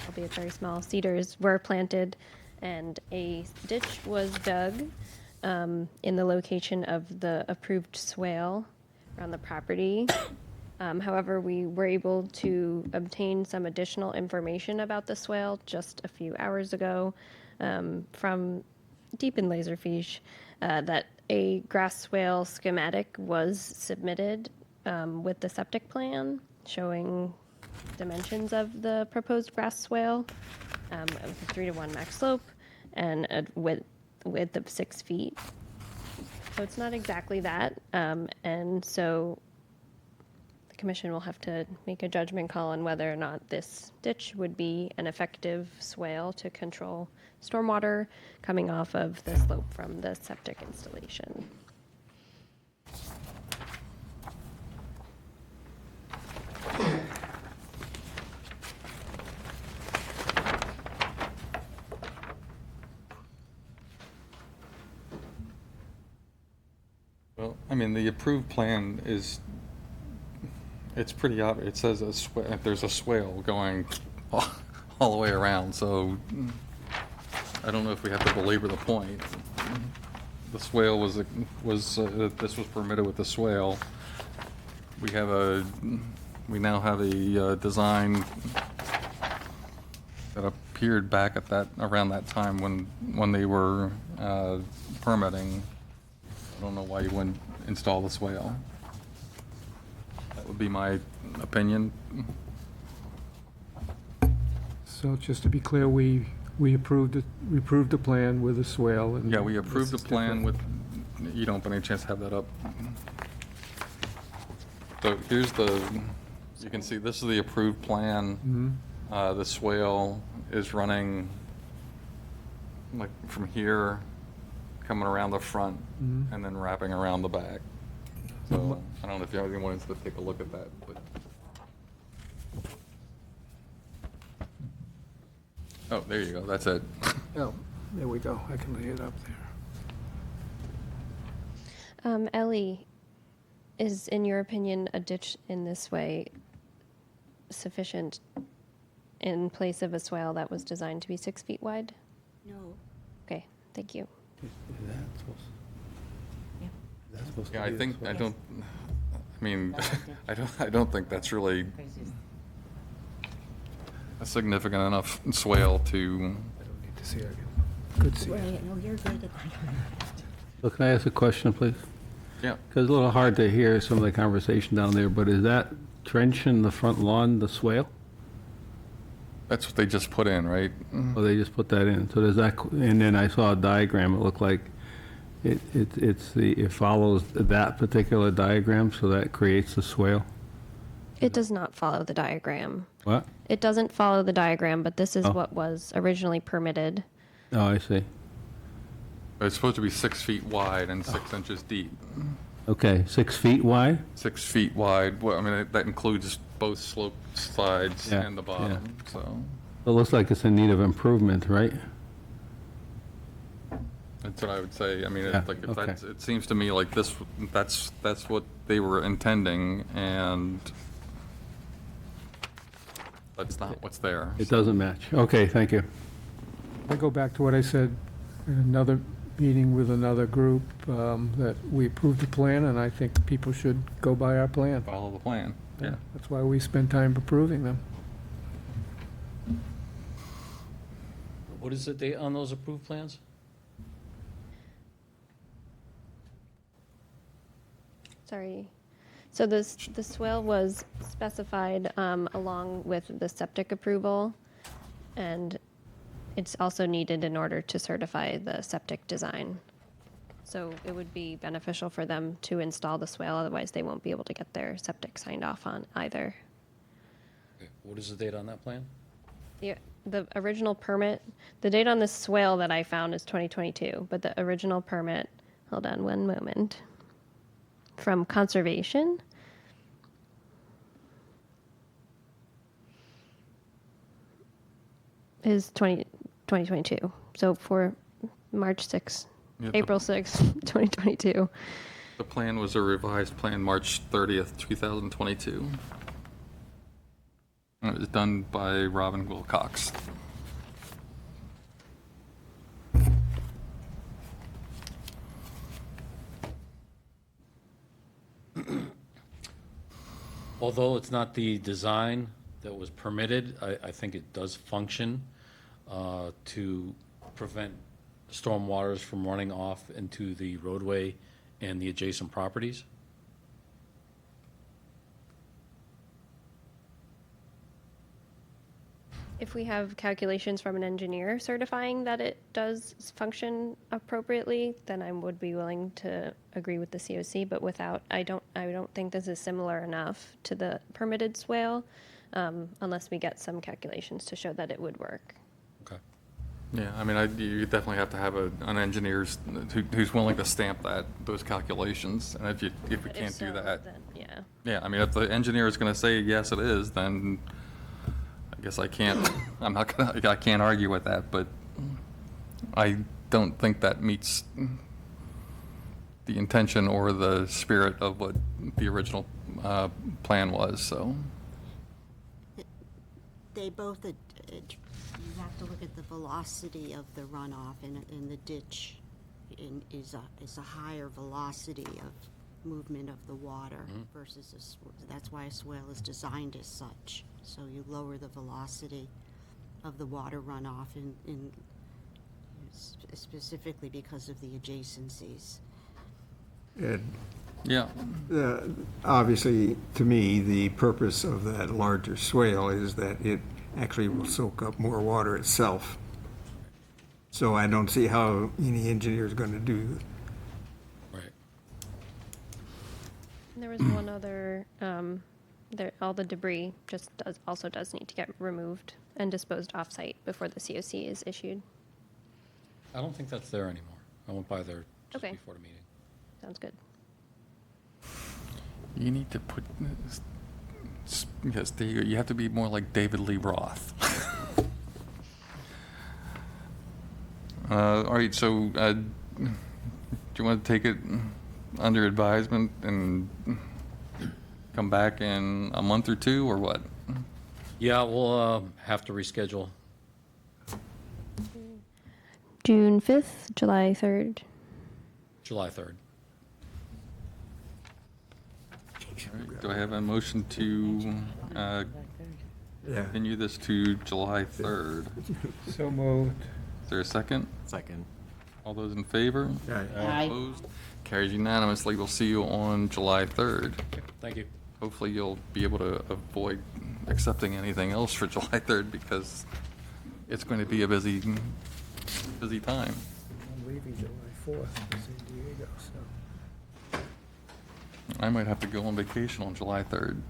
S7: albeit very small, cedars were planted, and a ditch was dug in the location of the approved swale around the property. However, we were able to obtain some additional information about the swale just a few hours ago from Deep in Laserfish, that a grass swale schematic was submitted with the septic plan showing dimensions of the proposed grass swale with a 3-to-1 max slope and a width of 6 feet. So it's not exactly that, and so the commission will have to make a judgment call on whether or not this ditch would be an effective swale to control stormwater coming off of the slope from the septic installation.
S4: Well, I mean, the approved plan is, it's pretty obvious. It says there's a swale going all the way around, so I don't know if we have to belabor the point. The swale was this was permitted with the swale. We now have a design that appeared back at around that time when they were permitting. I don't know why you wouldn't install the swale. That would be my opinion.
S1: So just to be clear, we approved the plan with a swale and.
S4: Yeah, we approved the
S1: this is
S4: plan
S1: different.
S4: with, you don't by any chance have that up? So here's you can see this is the approved plan. The swale is running like from here, coming around the front and then wrapping around the back. So I don't know if anyone wants to take a look at that, but. Oh, there you go, that's it.
S1: Oh, there we go. I can lay it up there.
S7: Ellie, is, in your opinion, a ditch in this way sufficient in place of a swale that was designed to be 6 feet wide?
S10: No.
S7: Okay, thank you.
S4: Yeah, I don't think that's really a significant enough swale to.
S1: To see it again. Good to see it.
S10: Right, no, you're good.
S9: So can I ask a question, please?
S4: Yeah.
S9: Because it's a little hard to hear some of the conversation down there, but is that trench in the front lawn the swale?
S4: That's what they just put in, right?
S9: Oh, they just put that in. So does that, and then I saw a diagram, it looked like it follows that particular diagram, so that creates the swale?
S7: It does not follow the diagram.
S9: What?
S7: It doesn't follow the diagram, but this is
S9: Oh.
S7: what was originally permitted.
S9: Oh, I see.
S4: It's supposed to be 6 feet wide and 6 inches deep.
S9: Okay, 6 feet wide?
S4: 6 feet wide, well, I mean, that includes both slope sides
S9: Yeah,
S4: and the bottom, so.
S9: It looks like it's in need of improvement, right?
S4: That's what I would say. I mean,
S9: Yeah,
S4: like, if
S9: okay.
S4: that's, it seems to me like that's what they were intending, and that's not what's there.
S9: It doesn't match. Okay, thank you.
S1: I go back to what I said in another meeting with another group, that we approved the plan, and I think people should go by our plan.
S4: Follow the plan, yeah.
S1: That's why we spend time approving them.
S19: What is the date on those approved plans?
S7: Sorry. So the swale was specified along with the septic approval, and it's also needed in order to certify the septic design. So it would be beneficial for them to install the swale, otherwise they won't be able to get their septic signed off on either.
S19: Okay, what is the date on that plan?
S7: The original permit, the date on the swale that I found is 2022, but the original permit, hold on one moment, from conservation is 2022. So for March 6th,
S4: Yeah,
S7: April 6th, 2022.
S4: The plan was a revised plan, March 30th, 2022. And it was done by Robin Wilcox.
S19: Although it's not the design that was permitted, I think it does function to prevent storm waters from running off into the roadway and the adjacent properties.
S7: If we have calculations from an engineer certifying that it does function appropriately, then I would be willing to agree with the COC, but without, I don't think this is similar enough to the permitted swale, unless we get some calculations to show that it would work.
S19: Okay.
S4: Yeah, I mean, you definitely have to have an engineer who's willing to stamp those calculations, and if we
S7: But
S4: can't do
S7: so,
S4: that.
S7: then, yeah.
S4: Yeah, I mean, if the engineer is gonna say, yes, it is, then I guess I can't, I can't argue with that, but I don't think that meets the intention or the spirit of what the original plan was, so.
S10: They both, you have to look at the velocity of the runoff in the ditch is a higher velocity of movement of the water versus that's why a swale is designed as such. So you lower the velocity of the water runoff in specifically because of the adjacencies.
S8: Ed?
S4: Yeah.
S8: Obviously, to me, the purpose of that larger swale is that it actually will soak up more water itself. So I don't see how any engineer is going to do.
S19: Right.
S7: There was one other, all the debris also does need to get removed and disposed off-site before the COC is issued.
S19: I don't think that's there anymore. I went by there just
S7: Okay.
S19: before the meeting.
S7: Sounds good.
S4: You need to put, yes, there you go. You have to be more like David Lee Roth. All right, so do you want to take it under advisement and come back in a month or two, or what?
S19: Yeah, we'll have to reschedule.
S7: June 5th, July 3rd.
S19: July 3rd.
S4: All right, do I have a motion to continue this to July 3rd?
S1: So moved.
S4: Is there a second?
S11: Second.
S4: All those in favor?
S2: Aye.
S4: Opposed? Carries unanimously. We'll see you on July 3rd.
S19: Thank you.
S4: Hopefully you'll be able to avoid accepting anything else for July 3rd because it's going to be a busy time.
S1: I'm leaving July 4th for San Diego, so.
S4: I might have to go on vacation on July 3rd.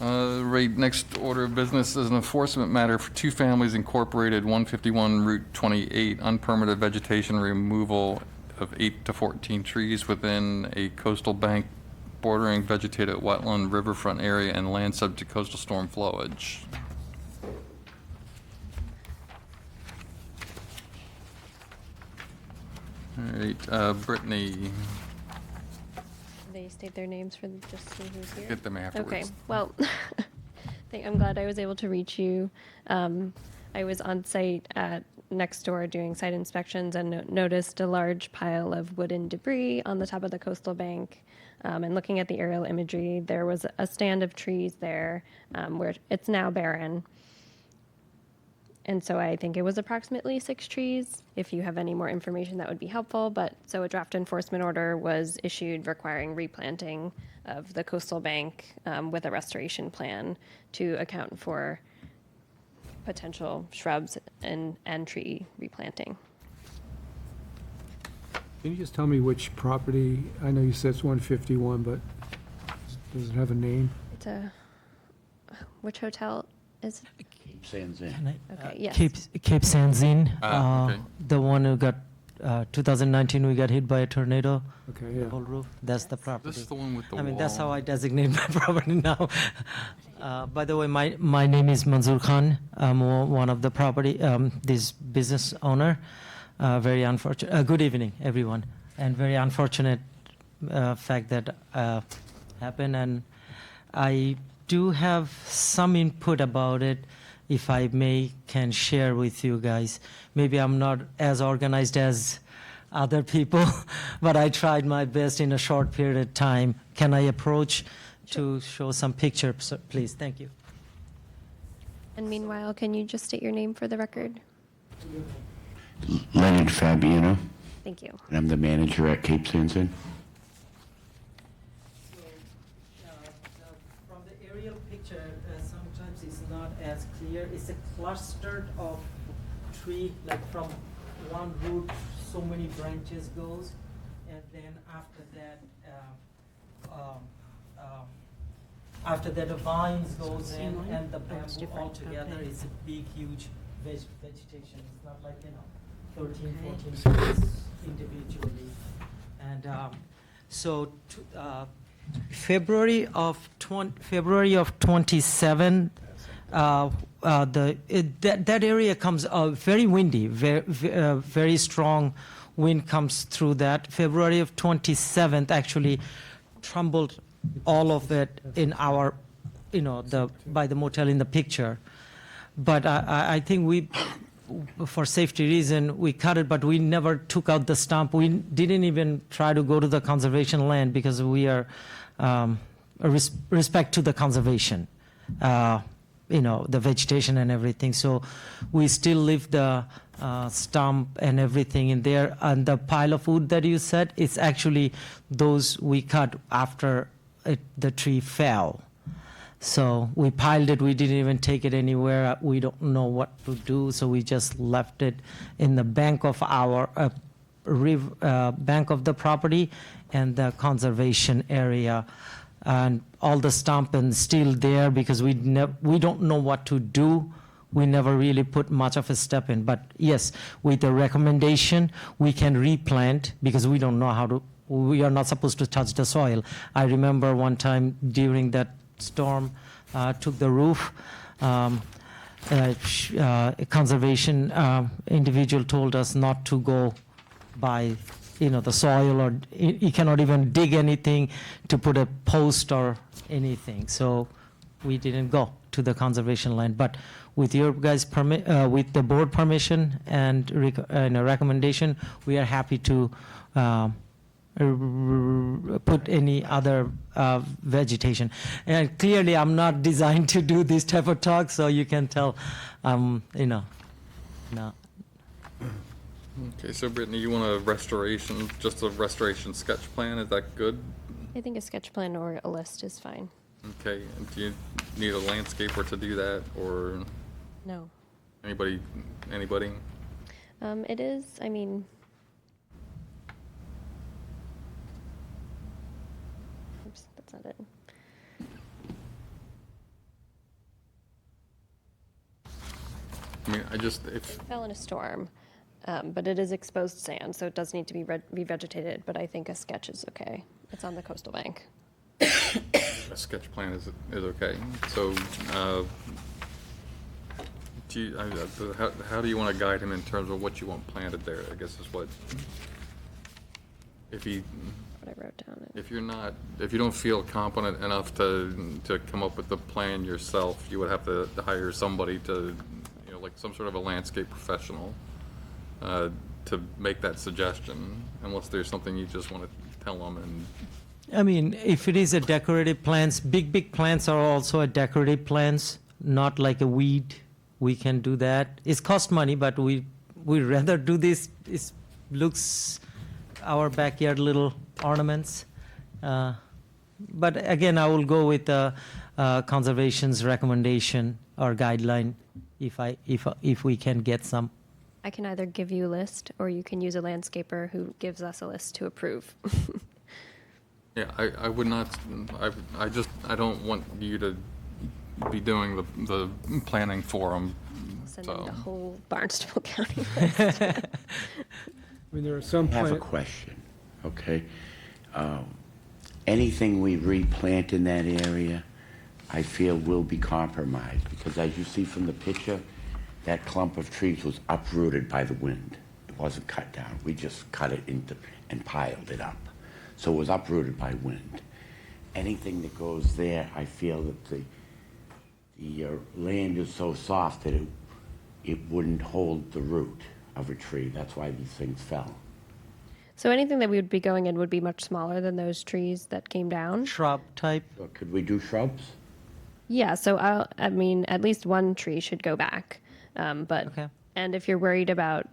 S4: Right, next order of business is an enforcement matter for Two Families Incorporated, 151 Route 28, unpermitted vegetation removal of 8 to 14 trees within a coastal bank bordering vegetated wetland riverfront area and land subject to coastal storm flowage. All right, Brittany,
S7: They state their names for just see who's here?
S4: Get them afterwards.
S7: Okay, well, I'm glad I was able to reach you. I was on site at next door doing site inspections and noticed a large pile of wooden debris on the top of the coastal bank. And looking at the aerial imagery, there was a stand of trees there where it's now barren. And so I think it was approximately 6 trees. If you have any more information, that would be helpful. But so a draft enforcement order was issued requiring replanting of the coastal bank with a restoration plan to account for potential shrubs and tree replanting.
S1: Can you just tell me which property? I know you said it's 151, but does it have a name?
S7: It's which hotel is it?
S20: Sands Inn.
S7: Okay, yes.
S20: Cape Sands Inn,
S4: okay.
S20: the one who got 2019 we got hit by a tornado.
S1: Okay, yeah.
S20: The whole roof. That's the property.
S4: This is the one with the
S20: I mean, that's
S4: wall.
S20: how I designate my property now. By the way, my name is Manzoor Khan. I'm one of the property this business owner. Very unfortunate. Good evening, everyone, and very unfortunate fact that happened. And I do have some input about it. If I can share with you guys. Maybe I'm not as organized as other people, but I tried my best in a short period of time. Can I approach to show some pictures, please? Thank you.
S7: And meanwhile, can you just state your name for the record?
S21: Leonard Fabiano,
S7: Thank you.
S21: and I'm the manager at Cape Sands Inn.
S20: From the aerial picture, sometimes it's not as clear. It's a cluster of tree, like from one root, so many branches goes, and then after that the vines goes in, and the bamboo all together is a big, huge vegetation. It's not like 13, 14 trees individually, and so. February of 27, that area comes very windy, very strong wind comes through that. February of 27th actually trembled all of it in our, by the motel in the picture. But I think for safety reason, we cut it, but we never took out the stump. We didn't even try to go to the conservation land because we are respect to the conservation, the vegetation and everything. So we still leave the stump and everything in there. And the pile of wood that you said, it's actually those we cut after the tree fell. So we piled it. We didn't even take it anywhere. We don't know what to do, so we just left it in the bank of our bank of the property and the conservation area, and all the stump and still there because we don't know what to do. We never really put much of a step in. But yes, with the recommendation, we can replant because we don't know how to. We are not supposed to touch the soil. I remember one time during that storm, took the roof. A conservation individual told us not to go by, the soil, or you cannot even dig anything to put a post or anything. So we didn't go to the conservation land. But with your guys' permit, with the board permission and a recommendation, we are happy to put any other vegetation. And clearly, I'm not designed to do this type of talk, so you can tell, no.
S4: Okay, so Brittany, you want just a restoration sketch plan? Is that good?
S7: I think a sketch plan or a list is fine.
S4: Okay, and do you need a landscaper to do that, or
S7: No.
S4: anybody?
S7: It is, I mean, oops, that's not it.
S4: I mean, if
S7: It fell in a storm, but it is exposed sand, so it does need to be revegetated, but I think a sketch is okay. It's on the coastal bank.
S4: a sketch plan is okay. So, how do you want to guide him in terms of what you want planted there? I guess is what. If he,
S7: What I wrote down.
S4: if you don't feel competent enough to come up with the plan yourself, you would have to hire somebody to, like some sort of a landscape professional, to make that suggestion, unless there's something you just want to tell them and.
S20: I mean, if it is a decorative plants, big plants are also a decorative plants, not like a weed. We can do that. It costs money, but we rather do this. It looks our backyard little ornaments. But again, I will go with the conservation's recommendation or guideline if we can get some.
S7: I can either give you a list, or you can use a landscaper who gives us a list to approve.
S4: Yeah, I would not, I don't want you to be doing the planning for them,
S7: Send
S4: so.
S7: in the whole Barnstable County list.
S1: I mean, there are some
S21: I have a
S1: plant,
S21: question, okay? Anything we replant in that area, I feel will be compromised, because as you see from the picture, that clump of trees was uprooted by the wind. It wasn't cut down. We just cut it into and piled it up. So it was uprooted by wind. Anything that goes there, I feel that the land is so soft that it wouldn't hold the root of a tree. That's why these things fell.
S7: So anything that we would be going in would be much smaller than those trees that came down?
S20: Shrub type.
S21: So could we do shrubs?
S7: Yeah, so I mean, at least one tree should go back. But
S20: Okay.
S7: And if you're worried about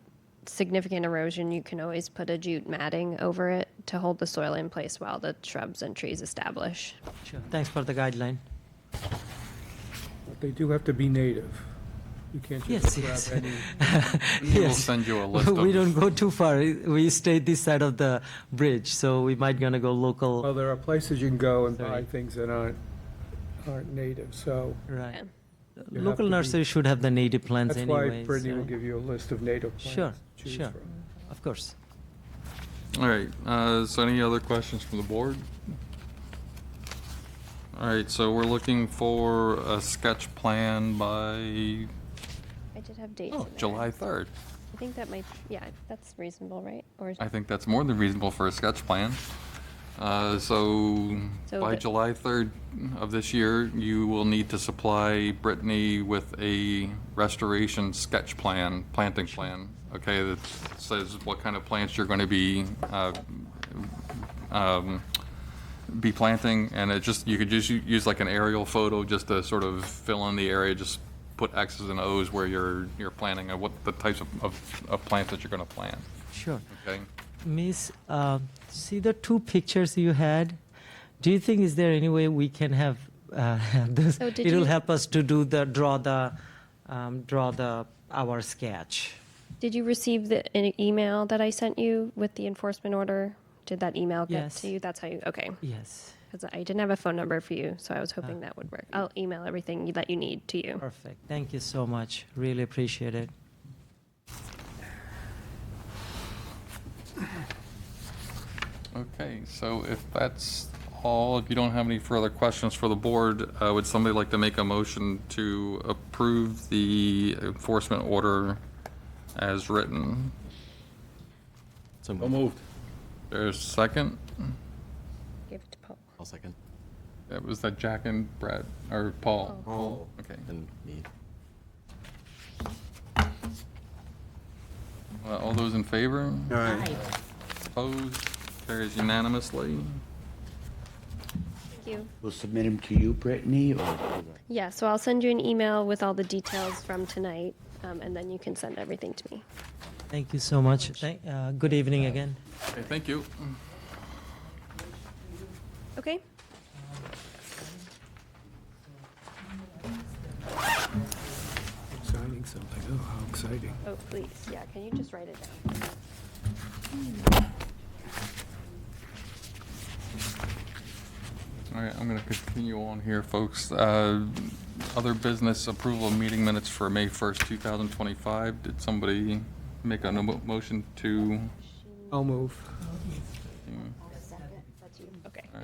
S7: significant erosion, you can always put a jute matting over it to hold the soil in place while the shrubs and trees establish.
S20: Sure. Thanks for the guideline.
S1: but they do have to be native. You can't just
S20: Yes,
S1: grab
S20: yes.
S1: any.
S4: We'll
S20: Yes.
S4: send you a list
S20: We
S4: of,
S20: don't go too far. We stay this side of the bridge, so we might gonna go local.
S1: Well, there are places you can go and buy
S20: Sorry.
S1: things that aren't native, so.
S20: Right.
S1: You have
S20: Local
S1: to be-
S20: nursery should have the native plants
S1: That's
S20: anyway.
S1: why Brittany
S20: so-
S1: will give you a list of native plants
S20: Sure,
S1: to choose
S20: sure.
S1: from.
S20: Of course.
S4: all right, so any other questions from the board? All right, so we're looking for a sketch plan by
S7: I did have dates in there.
S4: July 3rd.
S7: I think that might, yeah, that's reasonable, right? Or is-
S4: I think that's more than reasonable for a sketch plan. So
S7: So
S4: by
S7: the-
S4: July 3rd of this year, you will need to supply Brittany with a restoration sketch plan, planting plan, okay, that says what kind of plants you're going to be planting, and it just, you could just use like an aerial photo just to sort of fill in the area, just put X's and O's where you're planting and what the types of plants that you're going to plant,
S20: Sure.
S4: okay?
S20: Miss, see the two pictures you had? Do you think is there any way we can have this?
S7: So did
S20: It'll
S7: you-
S20: help us to do the draw our sketch.
S7: Did you receive an email that I sent you with the enforcement order? Did that email get
S20: Yes.
S7: to you? That's how you, okay.
S20: Yes.
S7: Because I didn't have a phone number for you, so I was hoping that would work. I'll email everything that you need to you.
S20: Perfect. Thank you so much. Really appreciate it.
S4: Okay, so if that's all, if you don't have any further questions for the board, would somebody like to make a motion to approve the enforcement order as written?
S11: So
S17: moved.
S4: There's a second?
S7: Give it to Paul.
S11: I'll second.
S4: That was that Jack and Brad, or Paul?
S11: Paul.
S4: Okay.
S11: And me.
S4: All those in favor?
S10: Aye.
S4: Opposed? Carries unanimously.
S7: Thank you.
S21: We'll submit them to you, Brittany, or?
S7: Yeah, so I'll send you an email with all the details from tonight, and then you can send everything to me.
S20: Thank you so much. Good evening again.
S4: Okay, thank you.
S7: Okay?
S1: Signing something, oh, how exciting.
S7: Oh, please, yeah, can you just write it down?
S4: All right, I'm going to continue on here, folks. Other business approval of meeting minutes for May 1st, 2025. Did somebody make a motion to?
S1: I'll move.
S7: That's you, okay.
S4: All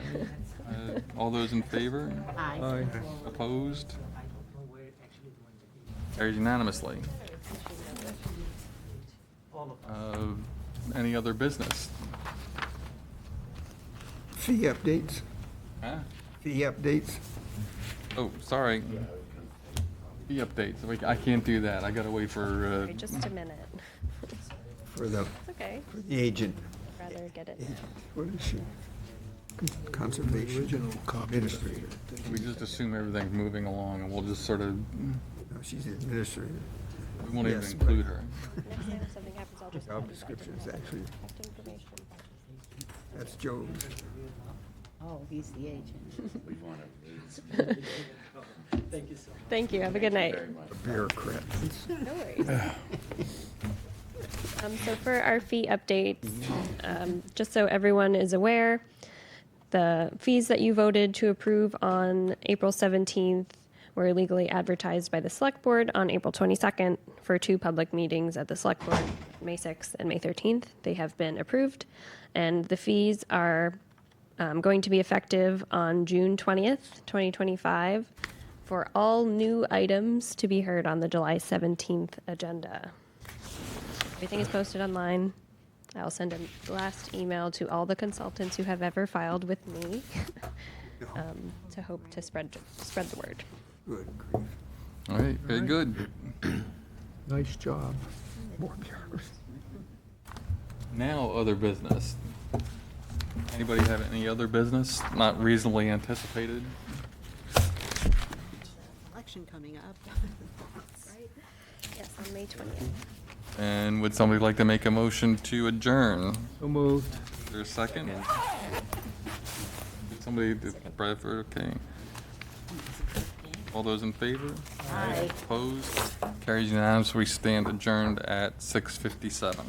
S4: right. All those in favor?
S1: Aye.
S4: Opposed? Carries unanimously. Any other business?
S8: Fee updates,
S4: Huh?
S8: fee updates.
S4: Oh, sorry. Fee updates. I can't do that. I gotta wait for,
S7: Sorry, just a minute.
S8: For the,
S7: It's okay,
S8: for the agent.
S7: I'd rather get it now.
S8: What is she? Conservation Administrator.
S4: we just assume everything's moving along and we'll just sort of,
S8: No, she's the administrator.
S4: we won't even
S8: Yes,
S4: include her.
S7: Next time if something happens, I'll just.
S8: Job
S7: call you.
S8: description is actually,
S7: Contact information.
S8: that's Joe's.
S2: Oh, he's the agent.
S7: Thank you, have a good night.
S8: A bureaucrat.
S7: No worries. So for our fee updates, just so everyone is aware, the fees that you voted to approve on April 17th were legally advertised by the Select Board on April 22nd for 2 public meetings at the Select Board, May 6th and May 13th. They have been approved, and the fees are going to be effective on June 20th, 2025, for all new items to be heard on the July 17th agenda. Everything is posted online. I'll send a blast email to all the consultants who have ever filed with me to hope to spread the word.
S8: Good grief.
S4: All right, very good.
S1: Nice job.
S8: More bureaucrats.
S4: Now, other business. Anybody have any other business not reasonably anticipated?
S10: Election coming up.
S7: Right? Yes, on May 20th.
S4: And would somebody like to make a motion to adjourn?
S1: So moved.
S4: Is there a second? Did somebody, Bradford, okay. All those in favor?
S2: Aye.
S4: Opposed? Carries unanimously. We stand adjourned at 6:57.